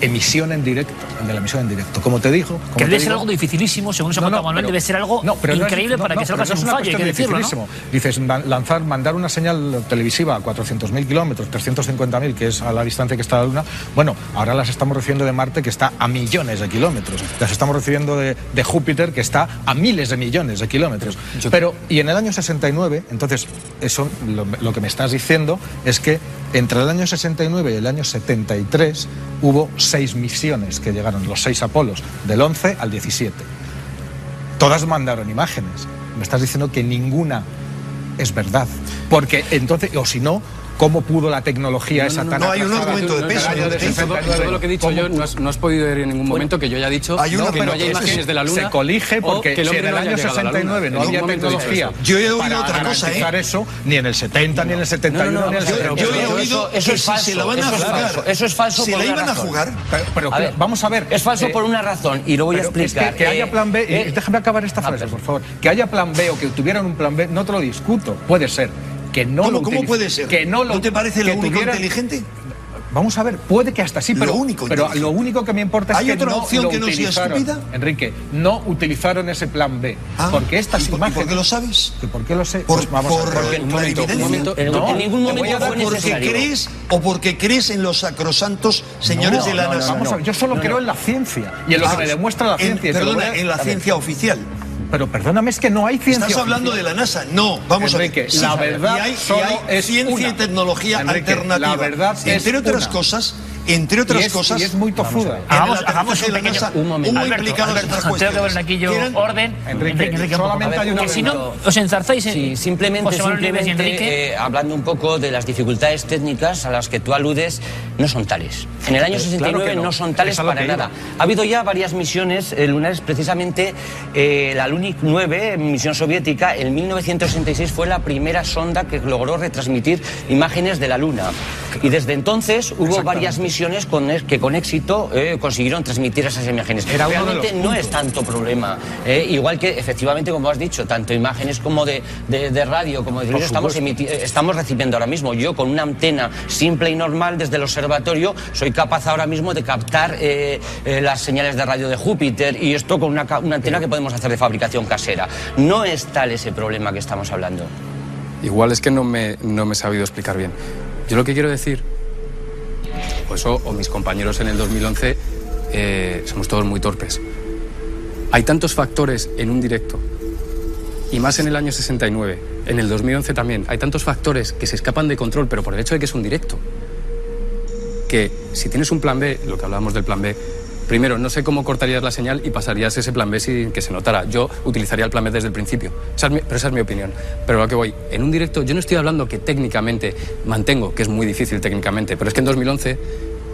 emisión en directo, Como te digo... Que debe ser algo dificilísimo, según se apunta Manuel, debe ser algo increíble para que salga sin un fallo, hay que decirlo, ¿no? Dices, mandar una señal televisiva a 400.000 kilómetros, 350.000, que es a la distancia que está la Luna. Bueno, ahora las estamos recibiendo de Marte, que está a millones de kilómetros. Las estamos recibiendo de Júpiter, que está a miles de millones de kilómetros. Pero, y en el año 69, entonces, eso, lo que me estás diciendo es que entre el año 69 y el año 73 hubo 6 misiones que llegaron, los 6 Apolos, del 11 al 17. Todas mandaron imágenes. Me estás diciendo que ninguna es verdad. Porque entonces, o si no, ¿cómo pudo la tecnología esa tan No hay un argumento de peso. Todo lo que he dicho yo, no has podido ver en ningún momento que yo haya dicho que no haya imágenes de la Luna. Se colige porque si en el año 69 no había tecnología. Yo he oído otra cosa, eso, ni en el 70, ni en el 71, ni en el 72. Yo he oído que si se la van a jugar. Eso es falso. Se la iban a jugar. Pero vamos a ver. Es falso por una razón, y lo voy a explicar. Que haya plan B, déjame acabar esta frase, por favor. Que haya plan B o que tuvieran un plan B, no te lo discuto. Puede ser. ¿Cómo puede ser? ¿No te parece lo único inteligente? Vamos a ver, puede que hasta sí, pero lo único que me importa es que ¿hay otra opción que no sea estúpida? Enrique, no utilizaron ese plan B. Porque estas imágenes... ¿Por qué lo sabes? ¿Por qué lo sé? Pues vamos a ver. Un momento. En ningún momento fue necesario. Porque crees en los sacrosantos señores de la NASA. Vamos a ver, yo solo creo en la ciencia y en lo que me demuestra la ciencia. Perdona, en la ciencia oficial. Pero perdóname, es que no hay ciencia. Estás hablando de la NASA. No, vamos Enrique, a ver. La verdad hay ciencia y tecnología alternativa. La verdad entre otras cosas. Entre otras cosas. Y es muy tozuda. Hagamos un momento. Alberto, tengo que ver aquí yo orden. Enrique, solamente hay una. Que si no, os enzarzáis. Sí, simplemente hablando un poco de las dificultades técnicas a las que tú aludes, no son tales. En el año 69 no son tales para nada. Ha habido ya varias misiones lunares, precisamente la Lunik 9, misión soviética, en 1966 fue la primera sonda que logró retransmitir imágenes de la Luna. Y desde entonces hubo varias misiones que con éxito consiguieron transmitir esas imágenes. Realmente no es tanto problema. Igual que, efectivamente, como has dicho, tanto imágenes como de radio como de televisión estamos recibiendo ahora mismo. Yo, con una antena simple y normal desde el observatorio, soy capaz ahora mismo de captar las señales de radio de Júpiter, y esto con una antena que podemos hacer de fabricación casera. No es tal ese problema que estamos hablando. Igual es que no me he sabido explicar bien. Yo lo que quiero decir, o mis compañeros en el 2011, somos todos muy torpes. Hay tantos factores en un directo, y más en el año 69, en el 2011 también, hay tantos factores que se escapan de control, pero por el hecho de que es un directo, que si tienes un plan B, lo que hablábamos del plan B, primero, no sé cómo cortarías la señal y pasarías ese plan B sin que se notara. Yo utilizaría el plan B desde el principio, pero esa es mi opinión. Pero a lo que voy, en un directo, yo no estoy hablando que técnicamente mantengo, que es muy difícil técnicamente, pero es que en 2011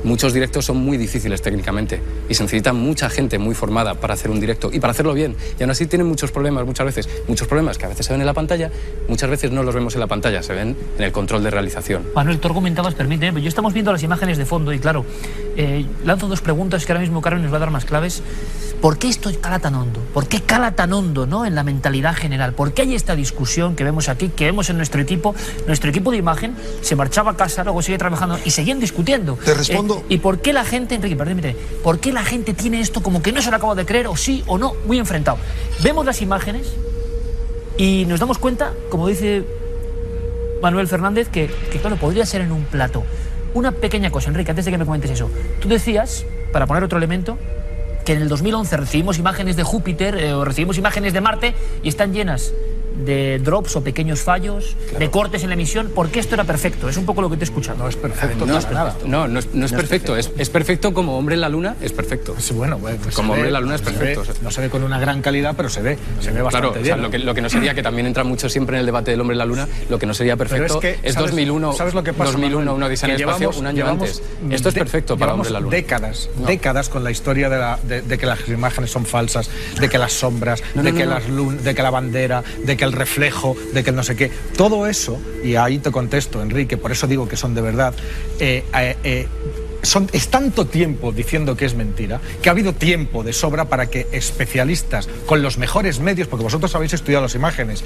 muchos directos son muy difíciles técnicamente y se necesita mucha gente muy formada para hacer un directo y para hacerlo bien. Y aún así tienen muchos problemas, muchos problemas que a veces se ven en la pantalla, muchas veces no los vemos en la pantalla, se ven en el control de realización. Manuel, tú argumentabas, permíteme, yo estamos viendo las imágenes de fondo y claro, lanzo dos preguntas que ahora mismo Carmen nos va a dar más claves. ¿Por qué esto cala tan hondo? ¿Por qué cala tan hondo, ¿no?, en la mentalidad general? ¿Por qué hay esta discusión que vemos aquí, que vemos en nuestro equipo? Nuestro equipo de imagen se marchaba a casa, luego sigue trabajando y seguían discutiendo. Te respondo. ¿Y por qué la gente, Enrique, permíteme, por qué la gente tiene esto como que no se lo acaba de creer, o sí o no, muy enfrentado? Vemos las imágenes y nos damos cuenta, como dice Manuel Fernández, que claro, podría ser en un plató. Una pequeña cosa, Enrique, antes de que me comentes eso. Tú decías, para poner otro elemento, que en el 2011 recibimos imágenes de Júpiter o recibimos imágenes de Marte y están llenas de drops o pequeños fallos, claro, de cortes en la emisión, porque esto era perfecto. Es un poco lo que te he escuchado. No es perfecto, no es perfecto. No es perfecto. Es perfecto como Hombre en la Luna, es perfecto. Sí, bueno, pues como Hombre en la Luna es perfecto. No se ve con una gran calidad, pero se ve bastante claro, bien. O sea, lo que no sería, que también entra mucho siempre en el debate del Hombre en la Luna, lo que no sería perfecto es 2001, ¿sabes lo que pasa, 2001, una odisea en el espacio, un año antes. Esto es perfecto para Hombre en la Luna. Décadas con la historia de que las imágenes son falsas, de que las sombras, de que la bandera, de que el reflejo, de que el no sé qué, todo eso, y ahí te contesto, Enrique, por eso digo que son de verdad, es tanto tiempo diciendo que es mentira, que ha habido tiempo de sobra para que especialistas con los mejores medios, porque vosotros habéis estudiado las imágenes,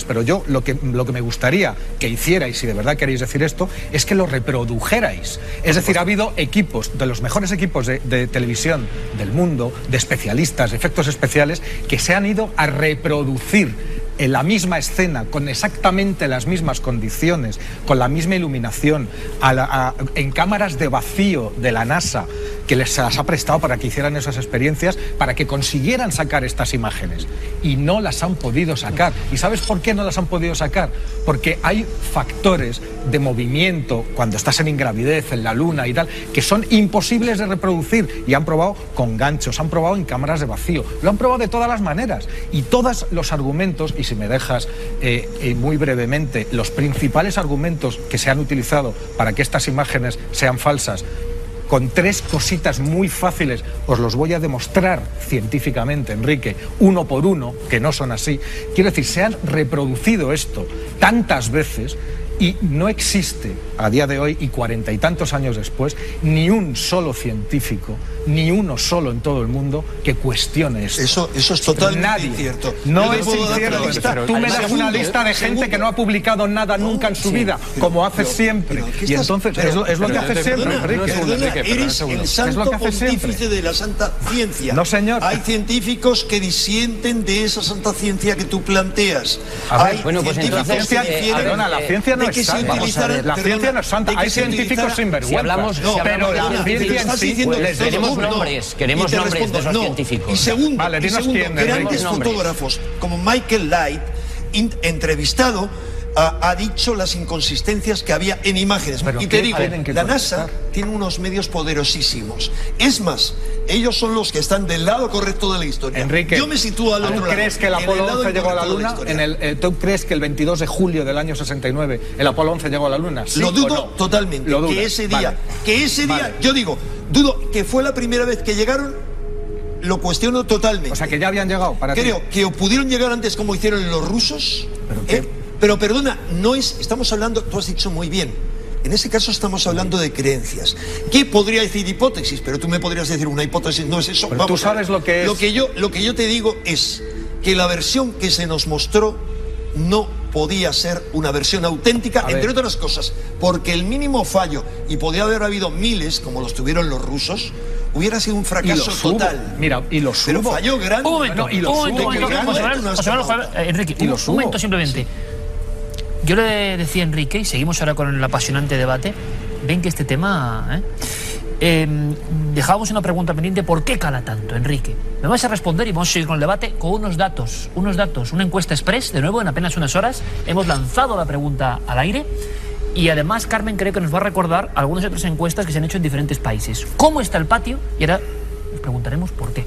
pero yo lo que me gustaría que hicierais, si de verdad queréis decir esto, es que lo reprodujerais. Es decir, ha habido equipos, de los mejores equipos de televisión del mundo, de especialistas, de efectos especiales, que se han ido a reproducir en la misma escena, con exactamente las mismas condiciones, con la misma iluminación, en cámaras de vacío de la NASA, que les las ha prestado para que hicieran esas experiencias, para que consiguieran sacar estas imágenes. Y no las han podido sacar. ¿Y sabes por qué no las han podido sacar? Porque hay factores de movimiento, cuando estás en ingravidez, en la luna y tal, que son imposibles de reproducir. Y han probado con ganchos, han probado en cámaras de vacío, lo han probado de todas las maneras. Y todos los argumentos, y si me dejas muy brevemente, los principales argumentos que se han utilizado para que estas imágenes sean falsas, con tres cositas muy fáciles, os los voy a demostrar científicamente, Enrique, uno por uno, que no son así. Quiero decir, se han reproducido esto tantas veces y no existe a día de hoy y 40 y tantos años después ni un solo científico, ni uno solo en todo el mundo que cuestione esto. Eso es totalmente incierto. No es incierto. Tú me das una lista de gente que no ha publicado nada nunca en su vida, como haces siempre. Y entonces es lo que haces siempre, Enrique. Eres el santo pontífice de la santa ciencia. No, señor. Hay científicos que disienten de esa santa ciencia que tú planteas. Bueno, pues entonces, la ciencia no es santa. La ciencia no es santa. Hay científicos sinvergüenzas. Pero la ciencia en sí... Queremos nombres de esos científicos. Y segundo, grandes fotógrafos como Michael Light, entrevistado, ha dicho las inconsistencias que había en imágenes. Y te digo, la NASA tiene unos medios poderosísimos. Es más, ellos son los que están del lado correcto de la historia. Enrique, yo me sitúo al otro lado. ¿Tú crees que el Apolo 11 llegó a la Luna? ¿Tú crees que el 22 de julio del año 69 el Apolo 11 llegó a la Luna? ¿Sí? Lo dudo totalmente. Lo que ese día, yo digo, dudo que fue la primera vez que llegaron. Lo cuestiono totalmente. O sea, que ya habían llegado. Creo que pudieron llegar antes, como hicieron los rusos. Pero perdona, estamos hablando, tú has dicho muy bien, en ese caso estamos hablando de creencias. ¿Qué podría decir hipótesis? Pero tú me podrías decir una hipótesis, no es eso. Pero tú sabes lo que es. Lo que yo te digo es que la versión que se nos mostró no podía ser una versión auténtica, entre otras cosas, porque el mínimo fallo, y podía haber habido miles, como los tuvieron los rusos, hubiera sido un fracaso total. Mira, y los Pero falló grande. Enrique, un momento simplemente. Yo le decía a Enrique, y seguimos ahora con el apasionante debate, ven que este tema... dejábamos una pregunta pendiente: ¿por qué cala tanto, Enrique? Me vas a responder y vamos a seguir con el debate con unos datos, una encuesta express, de nuevo, en apenas unas horas. Hemos lanzado la pregunta al aire y además Carmen creo que nos va a recordar algunas otras encuestas que se han hecho en diferentes países. ¿Cómo está el patio? Y ahora nos preguntaremos por qué.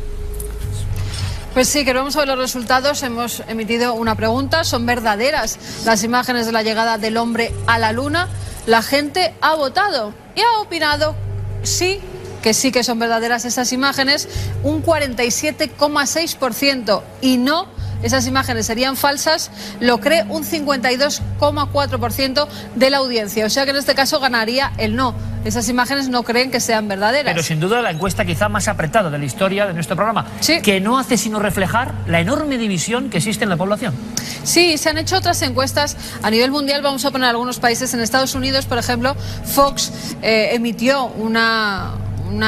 Pues sí, queremos saber los resultados. Hemos emitido una pregunta: ¿son verdaderas las imágenes de la llegada del hombre a la Luna? La gente ha votado y ha opinado sí que son verdaderas esas imágenes, un 47,6%, y no, esas imágenes serían falsas, lo cree un 52,4% de la audiencia. O sea que en este caso ganaría el no. Esas imágenes no creen que sean verdaderas. Pero sin duda la encuesta quizá más apretada de la historia de nuestro programa, sí, que no hace sino reflejar la enorme división que existe en la población. Sí, se han hecho otras encuestas a nivel mundial. Vamos a poner algunos países. En Estados Unidos, por ejemplo, Fox emitió una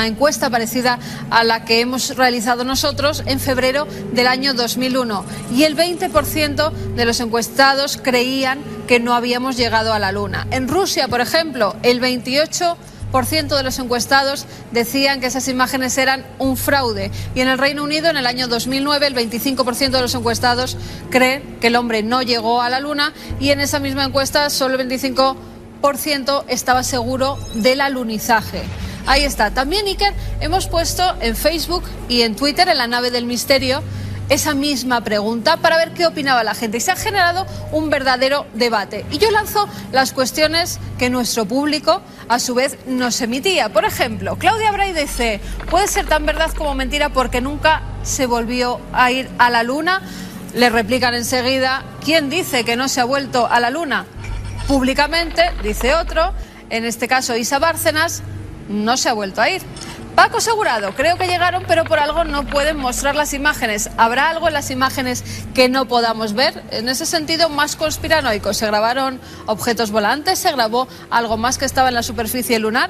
encuesta parecida a la que hemos realizado nosotros en febrero del año 2001, y el 20% de los encuestados creían que no habíamos llegado a la Luna. En Rusia, por ejemplo, el 28% de los encuestados decían que esas imágenes eran un fraude, y en el Reino Unido, en el año 2009, el 25% de los encuestados creen que el hombre no llegó a la Luna, y en esa misma encuesta solo el 25% estaba seguro del alunizaje. Ahí está. También, Iker, hemos puesto en Facebook y en Twitter, en la nave del misterio, esa misma pregunta para ver qué opinaba la gente, y se ha generado un verdadero debate. Y yo lanzo las cuestiones que nuestro público a su vez nos emitía. Por ejemplo, Claudia Bray dice: ¿puede ser tan verdad como mentira porque nunca se volvió a ir a la Luna? Le replican enseguida: ¿quién dice que no se ha vuelto a la Luna? Públicamente, dice otro, en este caso Isa Bárcenas: no se ha vuelto a ir. Paco Segurado: creo que llegaron, pero por algo no pueden mostrar las imágenes. ¿Habrá algo en las imágenes que no podamos ver? En ese sentido, más conspiranoico. ¿Se grabaron objetos volantes? ¿Se grabó algo más que estaba en la superficie lunar?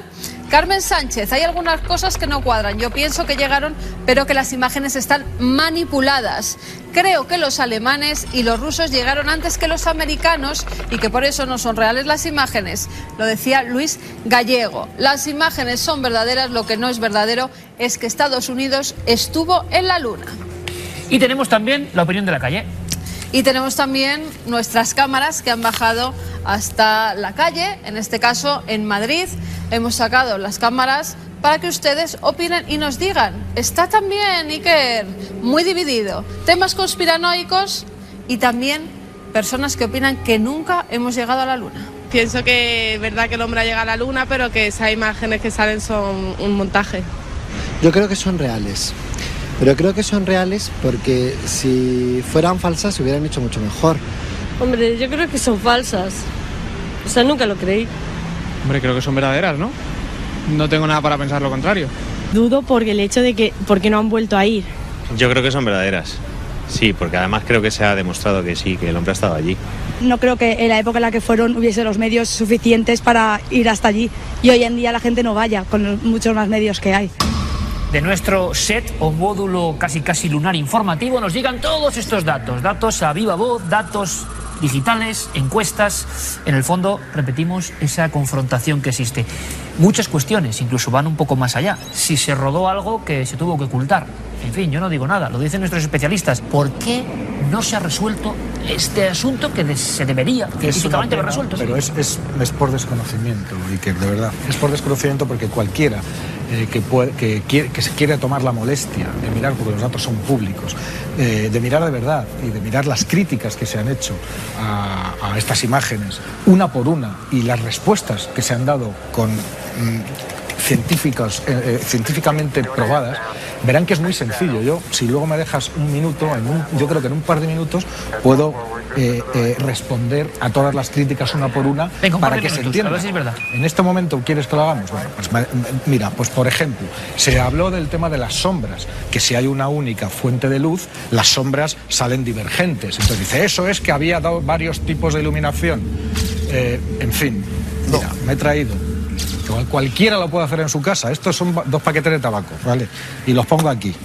Carmen Sánchez: hay algunas cosas que no cuadran. Yo pienso que llegaron, pero que las imágenes están manipuladas. Creo que los alemanes y los rusos llegaron antes que los americanos y que por eso no son reales las imágenes. Lo decía Luis Gallego. Las imágenes son verdaderas, lo que no es verdadero es que Estados Unidos estuvo en la Luna. Y tenemos también la opinión de la calle. Y tenemos también nuestras cámaras que han bajado hasta la calle, en este caso en Madrid. Hemos sacado las cámaras para que ustedes opinen y nos digan. Está también, Iker, muy dividido. Temas conspiranoicos y también personas que opinan que nunca hemos llegado a la Luna. Pienso que es verdad que el hombre ha llegado a la Luna, pero que esas imágenes que salen son un montaje. Yo creo que son reales. Pero creo que son reales porque si fueran falsas se hubieran hecho mucho mejor. Hombre, yo creo que son falsas. O sea, nunca lo creí. Hombre, creo que son verdaderas, ¿no? No tengo nada para pensar lo contrario. Dudo por el hecho de que por qué no han vuelto a ir. Yo creo que son verdaderas. Sí, porque además creo que se ha demostrado que sí, que el hombre ha estado allí. No creo que en la época en la que fueron hubiese los medios suficientes para ir hasta allí. Y hoy en día la gente no vaya con muchos más medios que hay. De nuestro set o módulo casi lunar informativo nos llegan todos estos datos. Datos a viva voz, datos digitales, encuestas. En el fondo, repetimos, esa confrontación que existe. Muchas cuestiones, incluso van un poco más allá. Si se rodó algo que se tuvo que ocultar. En fin, yo no digo nada, lo dicen nuestros especialistas. ¿Por qué no se ha resuelto este asunto que se debería científicamente haber resuelto? Pero es por desconocimiento, y que de verdad, es por desconocimiento porque cualquiera que se quiere tomar la molestia de mirar, porque los datos son públicos, de mirar de verdad y de mirar las críticas que se han hecho a estas imágenes, una por una, y las respuestas que se han dado con científicamente probadas, verán que es muy sencillo. Yo, si luego me dejas un minuto, yo creo que en un par de minutos puedo responder a todas las críticas una por una. Venga, para que se entienda. A ver si es verdad. En este momento, ¿quieres que lo hagamos? Bueno, pues mira, pues por ejemplo, se habló del tema de las sombras, que si hay una única fuente de luz, las sombras salen divergentes. Entonces dice, eso es que había dado varios tipos de iluminación. En fin, mira, me he traído. Cualquiera lo puede hacer en su casa. Estos son 2 paquetes de tabaco, ¿vale? Y los pongo aquí.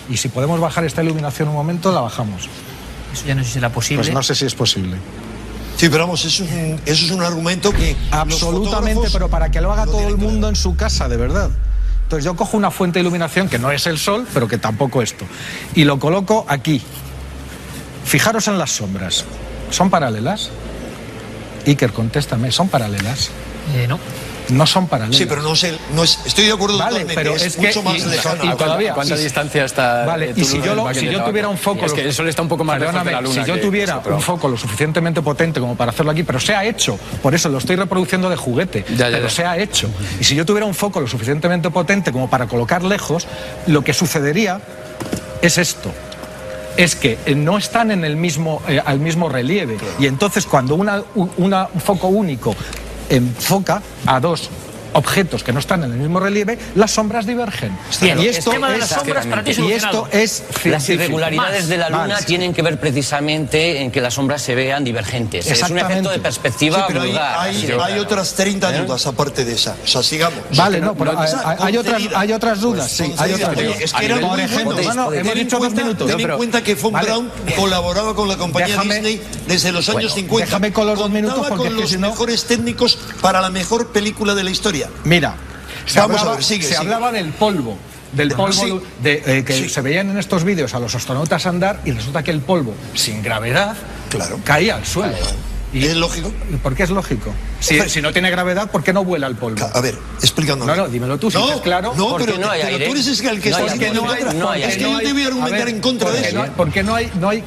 Y si podemos bajar esta iluminación un momento, la bajamos. Eso ya no sé si será posible. Pues no sé si es posible. Sí, pero vamos, eso es un argumento que... Absolutamente, pero para que lo haga todo el mundo en su casa, de verdad. Entonces yo cojo una fuente de iluminación que no es el sol, pero que tampoco esto, y lo coloco aquí. Fijaros en las sombras. ¿Son paralelas? Iker, contéstame, ¿son paralelas? No. No son paralelas. Sí, pero no sé, estoy de acuerdo totalmente, pero es mucho más lejano. Y todavía, ¿cuánta distancia está? Vale, y si yo tuviera un foco... Es que el sol está un poco más lejos de la luna. Si yo tuviera un foco lo suficientemente potente como para hacerlo aquí, pero se ha hecho, por eso lo estoy reproduciendo de juguete, pero se ha hecho. Y si yo tuviera un foco lo suficientemente potente como para colocar lejos, lo que sucedería es esto. Es que no están en el mismo, al mismo relieve. Y entonces cuando un foco único enfoca a dos objetos que no están en el mismo relieve, las sombras divergen. Bien, y esto el tema de las sombras para ti solucionado. Las irregularidades de la Luna tienen que ver precisamente en que las sombras se vean divergentes. Es un efecto de perspectiva. Sí, pero vulgar. hay otras 30 dudas aparte de esa. O sea, sigamos. Vale, no, pero hay otras dudas. Sí, hay otras dudas. Es que era muy bueno. Hemos dicho 2 minutos. Ten en cuenta que Von Braun colaboraba con la compañía Disney desde los años 50. Déjame con los 2 minutos porque con los mejores técnicos para la mejor película de la historia. Mira, se sigue. hablaba del polvo. Que se veían en estos vídeos a los astronautas andar y resulta que el polvo, sin gravedad, caía al suelo. ¿Y es lógico? ¿Por qué es lógico? Si no tiene gravedad, ¿por qué no vuela el polvo? A ver, explicándome. No, dímelo tú, si es claro. No, porque pero no hay aire. Tú eres el que está diciendo en contra. Es que yo te voy a argumentar en contra de eso. Porque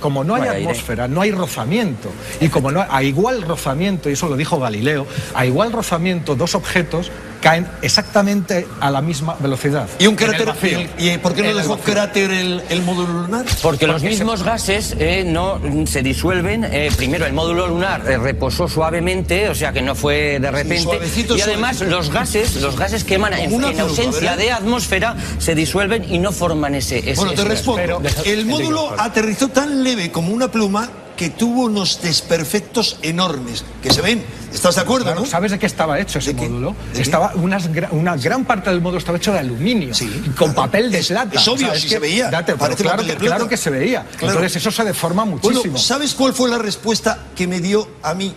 como no hay atmósfera, no hay rozamiento. Y como no a igual rozamiento, y eso lo dijo Galileo, a igual rozamiento, dos objetos caen exactamente a la misma velocidad. ¿Y un cráter? ¿Y por qué no dejó cráter el módulo lunar? Porque los mismos gases no se disuelven. Primero, el módulo lunar reposó suavemente, o sea que no fue de repente. Y además los gases que emanan en ausencia de atmósfera se disuelven y no forman ese Bueno, te respondo. El módulo aterrizó tan leve como una pluma que tuvo unos desperfectos enormes que se ven. ¿Estás de acuerdo, no? ¿Sabes de qué estaba hecho ese módulo? Estaba una gran parte del módulo estaba hecho de aluminio, con papel de plata. Es obvio, si se veía. Claro que se veía. Claro. Entonces eso se deforma muchísimo. Bueno, ¿sabes cuál fue la respuesta que me dio a mí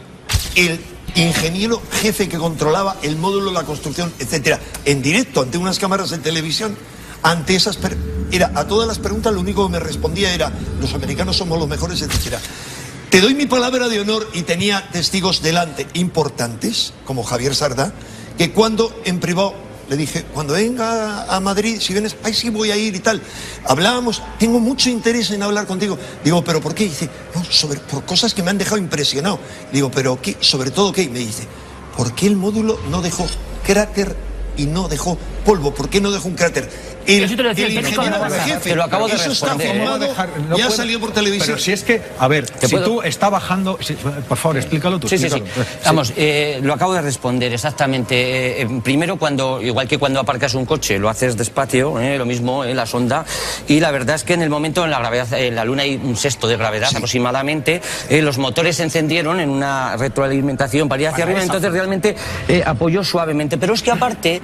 el ingeniero jefe que controlaba el módulo, la construcción, etcétera, en directo ante unas cámaras de televisión? Ante esas a todas las preguntas lo único que me respondía era: los americanos somos los mejores, etcétera. Te doy mi palabra de honor, y tenía testigos delante importantes, como Javier Sardá, que cuando en privado le dije: cuando venga a Madrid, si vienes, ay, sí voy a ir y tal. Hablábamos, tengo mucho interés en hablar contigo. Digo, ¿pero por qué? Y dice, no, por cosas que me han dejado impresionado. Digo, ¿pero qué? ¿Sobre todo qué? Y me dice, ¿por qué el módulo no dejó cráter y no dejó polvo? ¿Por qué no dejó un cráter? El ingeniero jefe, te lo acabo de eso responder. Está formado, ya salió por televisión. Pero si es que, a ver, si tú está bajando, por favor, explícalo tú. Sí. Vamos, lo acabo de responder exactamente. Primero, igual que cuando aparcas un coche, lo haces despacio, lo mismo la sonda, y la verdad es que en el momento en la gravedad, en la Luna hay un sexto de gravedad aproximadamente, los motores se encendieron en una retroalimentación para ir hacia arriba, entonces realmente apoyó suavemente. Pero es que aparte,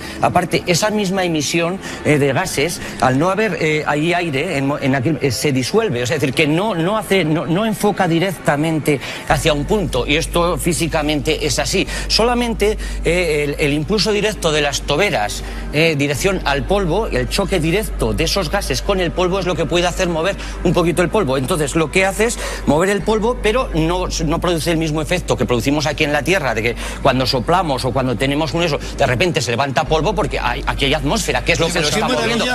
esa misma emisión de gases, al no haber ahí aire se disuelve, es decir, que no enfoca directamente hacia un punto, y esto físicamente es así. Solamente el impulso directo de las toberas dirección al polvo, el choque directo de esos gases con el polvo es lo que puede hacer mover un poquito el polvo. Entonces lo que hace es mover el polvo, pero no produce el mismo efecto que producimos aquí en la Tierra, de que cuando soplamos o cuando tenemos un eso, de repente se levanta polvo porque aquí hay atmósfera, que es lo que lo está moviendo.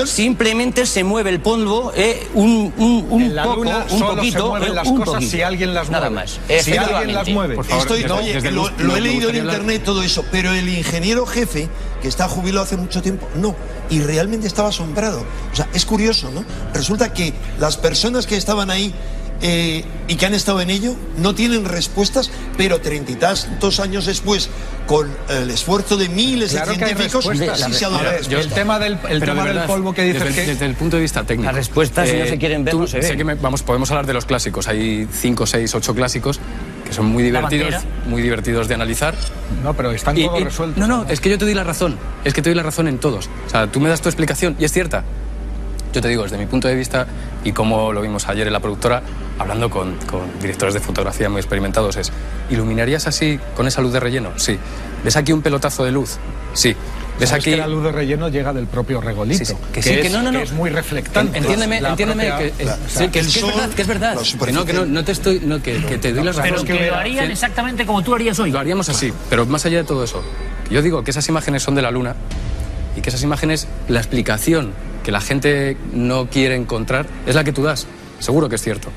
Simplemente se mueve el polvo un poquito. Las cosas si alguien las mueve. Nada más. Si alguien las mueve. Por favor, lo he leído en internet todo eso, pero el ingeniero jefe, que está jubilado hace mucho tiempo, no. Y realmente estaba asombrado. O sea, es curioso, ¿no? Resulta que las personas que estaban ahí y que han estado en ello no tienen respuestas, pero 30 y tantos años después, con el esfuerzo de miles de científicos, sí se ha dado la respuesta. El tema del polvo que dices desde el punto de vista técnico, las respuestas, si no se quieren ver, no se ven. Podemos hablar de los clásicos. Hay 5, 6, 8 clásicos que son muy divertidos de analizar. No, pero están todos resueltos. No, es que yo te doy la razón. Es que te doy la razón en todos. O sea, tú me das tu explicación y es cierta. Yo te digo, desde mi punto de vista, y como lo vimos ayer en la productora, hablando con directores de fotografía muy experimentados, ¿iluminarías así con esa luz de relleno? Sí. ¿Ves aquí un pelotazo de luz? Sí. ¿Ves aquí? Que la luz de relleno llega del propio regolito. Sí, que es muy reflectante. Entiéndeme que es verdad. Que te doy la razón. Pero que lo harían exactamente como tú harías hoy. Lo haríamos así, pero más allá de todo eso, yo digo que esas imágenes son de la Luna y que esas imágenes, la explicación que la gente no quiere encontrar es la que tú das. Seguro que es cierto.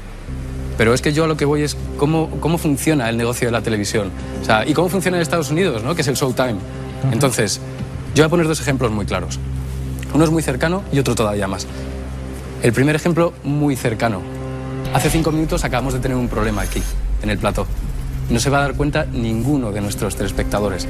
Pero es que yo a lo que voy es cómo funciona el negocio de la televisión. O sea, y cómo funciona en Estados Unidos, ¿no? Que es el Showtime. Entonces, yo voy a poner dos ejemplos muy claros. Uno es muy cercano y otro todavía más. El primer ejemplo, muy cercano. Hace 5 minutos acabamos de tener un problema aquí, en el plató. No se va a dar cuenta ninguno de nuestros telespectadores.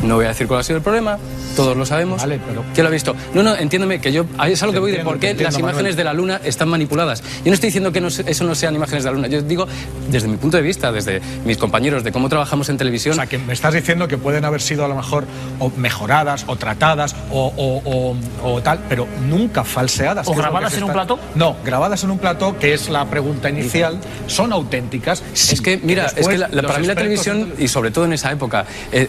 No voy a decir cuál ha sido el problema, todos lo sabemos. Vale, pero... ¿Quién lo ha visto? No, entiéndeme, que yo... Es a lo que voy de por qué las imágenes de la Luna están manipuladas. Yo no estoy diciendo que eso no sean imágenes de la Luna. Yo digo, desde mi punto de vista, desde mis compañeros, de cómo trabajamos en televisión... O sea, que me estás diciendo que pueden haber sido a lo mejor o mejoradas, o tratadas, o tal, pero nunca falseadas. ¿O grabadas en un plató? No, grabadas en un plató, que es la pregunta inicial, son auténticas. Es que, mira, para mí la televisión, y sobre todo en esa época,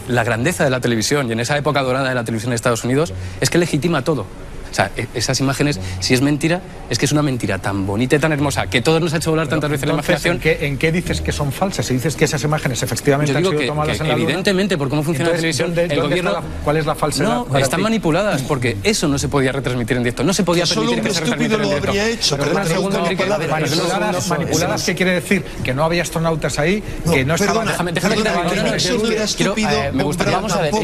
la grandeza de la televisión y en esa época dorada de la televisión de Estados Unidos es que legitima todo. O sea, esas imágenes, si es mentira, es que es una mentira tan bonita y tan hermosa que todos nos ha hecho volar tantas veces la imaginación. ¿En qué dices que son falsas? Si dices que esas imágenes efectivamente han sido tomadas en la Luna, evidentemente, por cómo funciona la televisión, el gobierno... ¿Cuál es la falsedad? No, están manipuladas, porque eso no se podía retransmitir en directo. No se podía permitir que se retransmitiera en directo. Solo un estúpido lo habría hecho. Manipuladas, ¿qué quiere decir? Que no había astronautas ahí, que no estaban... Déjame que me gustaría... Vamos a ver,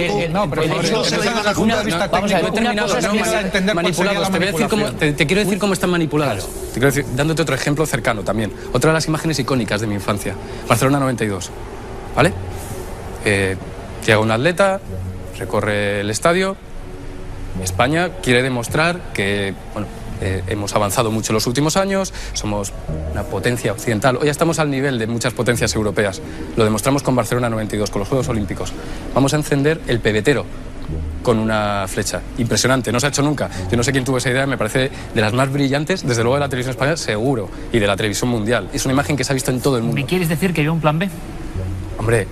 manipulados. Te quiero decir cómo están manipuladas. Te quiero decir, dándote otro ejemplo cercano también. Otra de las imágenes icónicas de mi infancia. Barcelona 92. ¿Vale? Llega un atleta, recorre el estadio. España quiere demostrar que, bueno, hemos avanzado mucho en los últimos años, somos una potencia occidental. Hoy estamos al nivel de muchas potencias europeas. Lo demostramos con Barcelona 92, con los Juegos Olímpicos. Vamos a encender el pebetero con una flecha. Impresionante, no se ha hecho nunca. Yo no sé quién tuvo esa idea, me parece de las más brillantes, desde luego de la televisión española, seguro, y de la televisión mundial. Es una imagen que se ha visto en todo el mundo. ¿Me quieres decir que había un plan B? Hombre,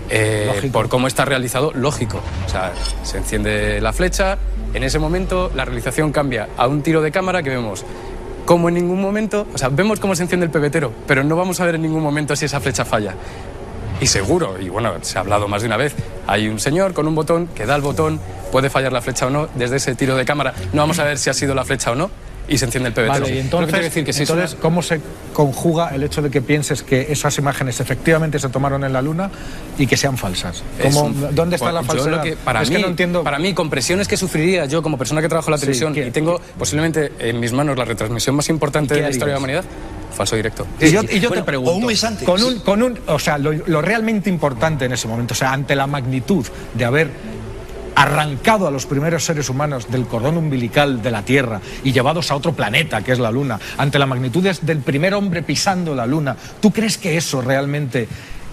por cómo está realizado, lógico. O sea, se enciende la flecha, en ese momento la realización cambia a un tiro de cámara que vemos como en ningún momento, o sea, vemos cómo se enciende el pebetero, pero no vamos a ver en ningún momento si esa flecha falla. Y seguro, y bueno, se ha hablado más de una vez, hay un señor con un botón que da el botón, puede fallar la flecha o no, desde ese tiro de cámara no vamos a ver si ha sido la flecha o no, y se enciende el pebetero. Vale, y entonces, ¿cómo se conjuga el hecho de que pienses que esas imágenes efectivamente se tomaron en la Luna y que sean falsas? ¿Dónde está la falsedad? Que no entiendo. Para mí, con presiones que sufriría yo como persona que trabajo en la televisión y tengo posiblemente en mis manos la retransmisión más importante de la historia de la humanidad, falso directo. Y yo te pregunto, o un mes antes. O sea, lo realmente importante en ese momento, o sea, ante la magnitud de haber arrancado a los primeros seres humanos del cordón umbilical de la Tierra y llevados a otro planeta, que es la Luna, ante la magnitud del primer hombre pisando la Luna, ¿tú crees que eso realmente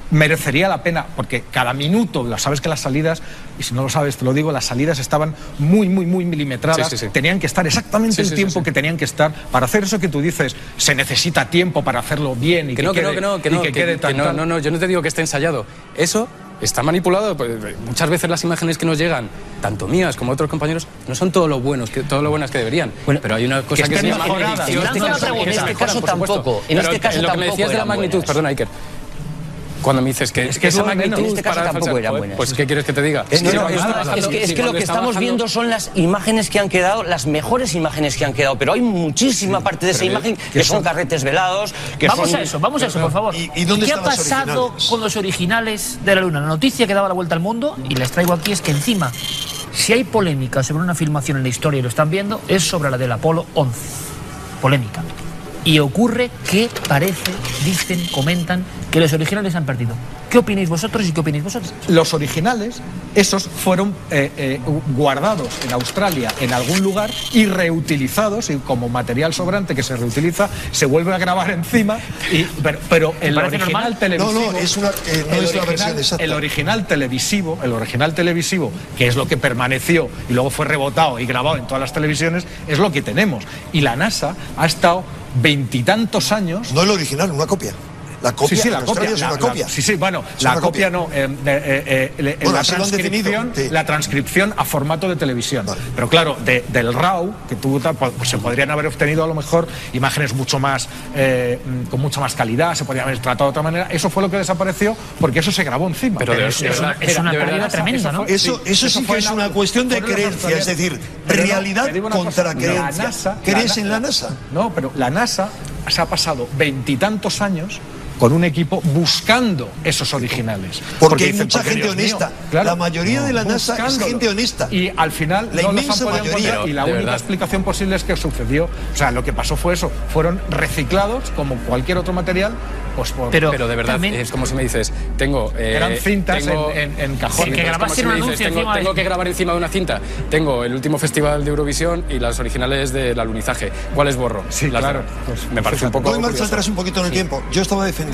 merecería la pena? Porque cada minuto, sabes que las salidas, y si no lo sabes te lo digo, las salidas estaban muy milimetradas, tenían que estar exactamente el tiempo que tenían que estar para hacer eso que tú dices, se necesita tiempo para hacerlo bien y que quede tan tal. No, yo no te digo que esté ensayado, eso está manipulado. Pues, muchas veces las imágenes que nos llegan, tanto mías como de otros compañeros, no son todo lo buenas que deberían. Bueno, pero hay una cosa que se llama edición. En este caso tampoco. En este caso lo que me decías de la magnitud, perdona, Iker. Cuando me dices que esa magnitud en este caso tampoco eran buenas. Pues ¿qué quieres que te diga? Es que lo que estamos viendo son las imágenes que han quedado, las mejores imágenes que han quedado, pero hay muchísima parte de esa imagen que son carretes velados. Vamos a eso, por favor. ¿Qué ha pasado con los originales de la Luna? La noticia que daba la vuelta al mundo, y les traigo aquí, es que encima, si hay polémica sobre una filmación en la historia y lo están viendo, es sobre la del Apolo 11. Polémica. Y ocurre que parece, dicen, comentan, que los originales han perdido. ¿Qué opináis vosotros y qué opináis vosotros? Los originales, esos fueron guardados en Australia en algún lugar y reutilizados, y como material sobrante que se reutiliza, se vuelve a grabar encima, pero el original televisivo... El original televisivo, que es lo que permaneció y luego fue rebotado y grabado en todas las televisiones, es lo que tenemos. Y la NASA ha estado 20 y tantos años... No el original, una copia. La copia, sí, en Australia es una copia. Sí, bueno, Es la una copia copia. no. La Sí. transcripción a formato de televisión. Vale. Pero claro, del RAW, que tú pues se podrían haber obtenido a lo mejor imágenes mucho más con mucha más calidad, se podrían haber tratado de otra manera. Eso fue lo que desapareció porque eso se grabó encima. Pero Es una pérdida tremenda, ¿no? Eso sí que es una cuestión de creencia, es decir, realidad contra creencia. ¿Crees en la NASA? No, pero la NASA se ha pasado 20 y tantos años con un equipo buscando esos originales. Porque hay dicen, mucha porque, gente Dios mío, honesta. claro, La mayoría de la NASA es buscándolo. gente honesta. Y al final La no los inmensa han podido mayoría. encontrar, y la De única verdad. explicación posible es que sucedió, o sea, lo que pasó fue eso, fueron reciclados como cualquier otro material, pues por... Pero Pero de verdad, también- es como si me dices, tengo... eran cintas tengo- en cajones. que Es como grabasen si me un dices, anuncio tengo, encima de- tengo que grabar encima de una cinta. Tengo el último festival de Eurovisión y las originales del alunizaje. ¿Cuáles borro? Sí, Las claro. de- Pues, me parece un poco Voy marcha curioso. atrás un poquito en el tiempo. Yo estaba defendiendo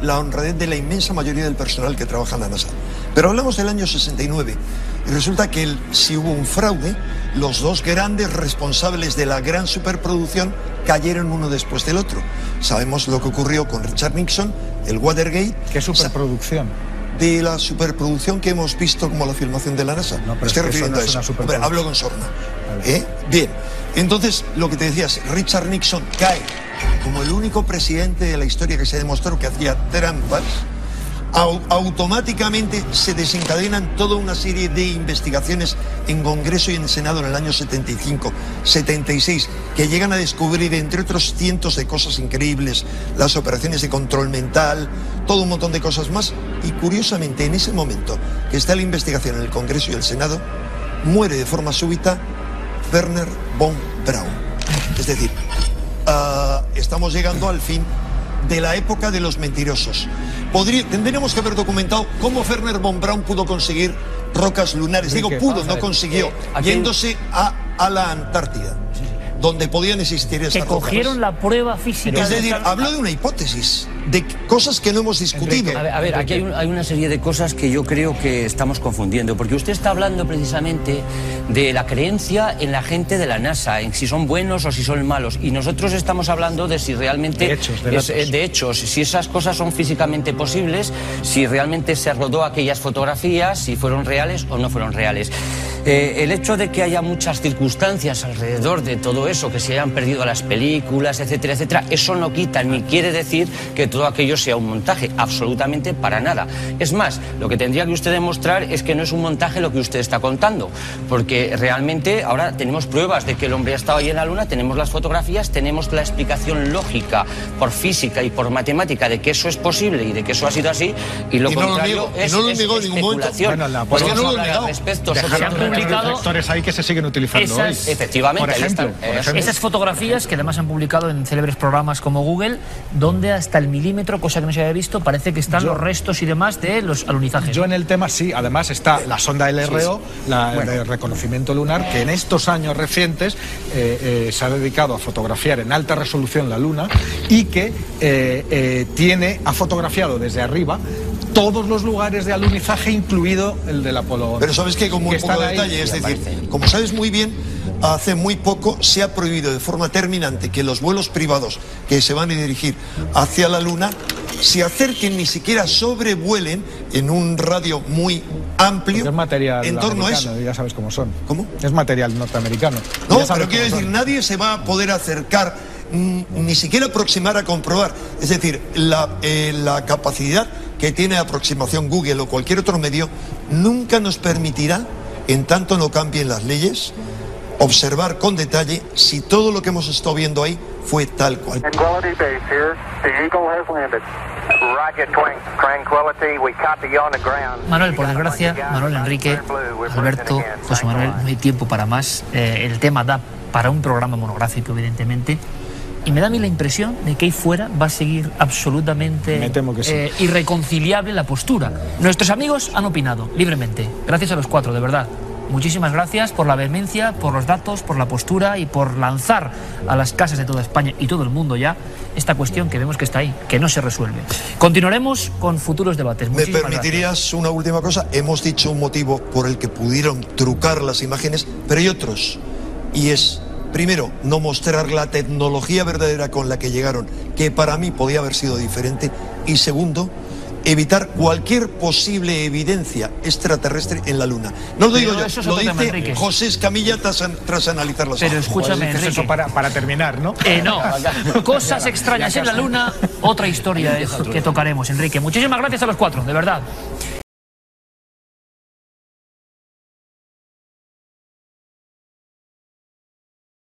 la honradez de la inmensa mayoría del personal que trabaja en la NASA. Pero hablamos del año 69 y resulta que si hubo un fraude, los dos grandes responsables de la gran superproducción cayeron uno después del otro. Sabemos lo que ocurrió con Richard Nixon, el Watergate. ¿Qué superproducción? De la superproducción que hemos visto como la filmación de la NASA. No, pero Estoy es que eso refiriendo no a es eso. una superproducción. Hombre, hablo con sorna. Bien, entonces lo que te decías, Richard Nixon cae como el único presidente de la historia que se demostró que hacía trampas. Automáticamente se desencadenan toda una serie de investigaciones en Congreso y en Senado en el año 75, 76, que llegan a descubrir, entre otros cientos de cosas increíbles, las operaciones de control mental, todo un montón de cosas más. Y curiosamente, en ese momento que está la investigación en el Congreso y el Senado, muere de forma súbita Wernher von Braun. Es decir, estamos llegando al fin de la época de los mentirosos. Tendríamos que haber documentado cómo Wernher von Braun pudo conseguir rocas lunares. Digo pudo, no consiguió, yéndose a la Antártida, donde podían existir esas Que rocas. cogieron la prueba física. Es decir, hablo de una hipótesis, de cosas que no hemos discutido. A ver, aquí hay una serie de cosas que yo creo que estamos confundiendo, porque usted está hablando precisamente de la creencia en la gente de la NASA, en si son buenos o si son malos, y nosotros estamos hablando de si realmente... De hechos, si esas cosas son físicamente posibles, si realmente se rodó aquellas fotografías, si fueron reales o no fueron reales. El hecho de que haya muchas circunstancias alrededor de todo eso, que se hayan perdido las películas, etcétera, etcétera, eso no quita ni quiere decir que todo aquello sea un montaje, absolutamente para nada. Es más, lo que tendría que usted demostrar es que no es un montaje lo que usted está contando, porque realmente ahora tenemos pruebas de que el hombre ha estado ahí en la Luna, tenemos las fotografías, tenemos la explicación lógica por física y por matemática de que eso es posible y de que eso ha sido así, y lo contrario es especulación. Pues Vamos no a lo hablar negado. al respecto Dejar sobre de publicado sectores ahí que se siguen utilizando hoy. Efectivamente, por ejemplo, esas fotografías que además han publicado en célebres programas como Google, donde hasta el milímetro, cosa que no se había visto, parece que están los restos y demás de los alunizajes. Yo en el tema sí, además está la sonda LRO, de reconocimiento lunar, que en estos años recientes se ha dedicado a fotografiar en alta resolución la Luna y que ha fotografiado desde arriba todos los lugares de alunizaje, incluido el del Apolo 11. Pero sabes que como un poco de detalle, es decir, como sabes muy bien, hace muy poco se ha prohibido de forma terminante que los vuelos privados que se van a dirigir hacia la Luna se acerquen, ni siquiera sobrevuelen en un radio muy amplio es material en torno a eso. Ya sabes cómo son. ¿Cómo? Es material norteamericano. No, pero quiero decir, nadie se va a poder acercar, ni siquiera aproximar a comprobar. Es decir, la capacidad que tiene aproximación Google o cualquier otro medio nunca nos permitirá, en tanto no cambien las leyes, observar con detalle si todo lo que hemos estado viendo ahí fue tal cual. Tranquility Base here. The Eagle has landed. Roger, Tranquility. We copy you on the ground. Manuel, por desgracia, Manuel, Enrique, Alberto, José Manuel, no hay tiempo para más. El tema da para un programa monográfico, evidentemente. Y me da a mí la impresión de que ahí fuera va a seguir absolutamente irreconciliable la postura. Nuestros amigos han opinado libremente. Gracias a los cuatro, de verdad. Muchísimas gracias por la vehemencia, por los datos, por la postura y por lanzar a las casas de toda España y todo el mundo ya esta cuestión que vemos que está ahí, que no se resuelve. Continuaremos con futuros debates. ¿Me permitirías una última cosa? Hemos dicho un motivo por el que pudieron trucar las imágenes, pero hay otros. Y es, primero, no mostrar la tecnología verdadera con la que llegaron, que para mí podía haber sido diferente. Y segundo, evitar cualquier posible evidencia extraterrestre en la Luna. No lo digo yo, lo dice José Escamilla tras analizar los Pero escúchame, Enrique. Eso para terminar, ¿no? No, cosas extrañas en la Luna, otra historia que tocaremos, Enrique. Muchísimas gracias a los cuatro, de verdad.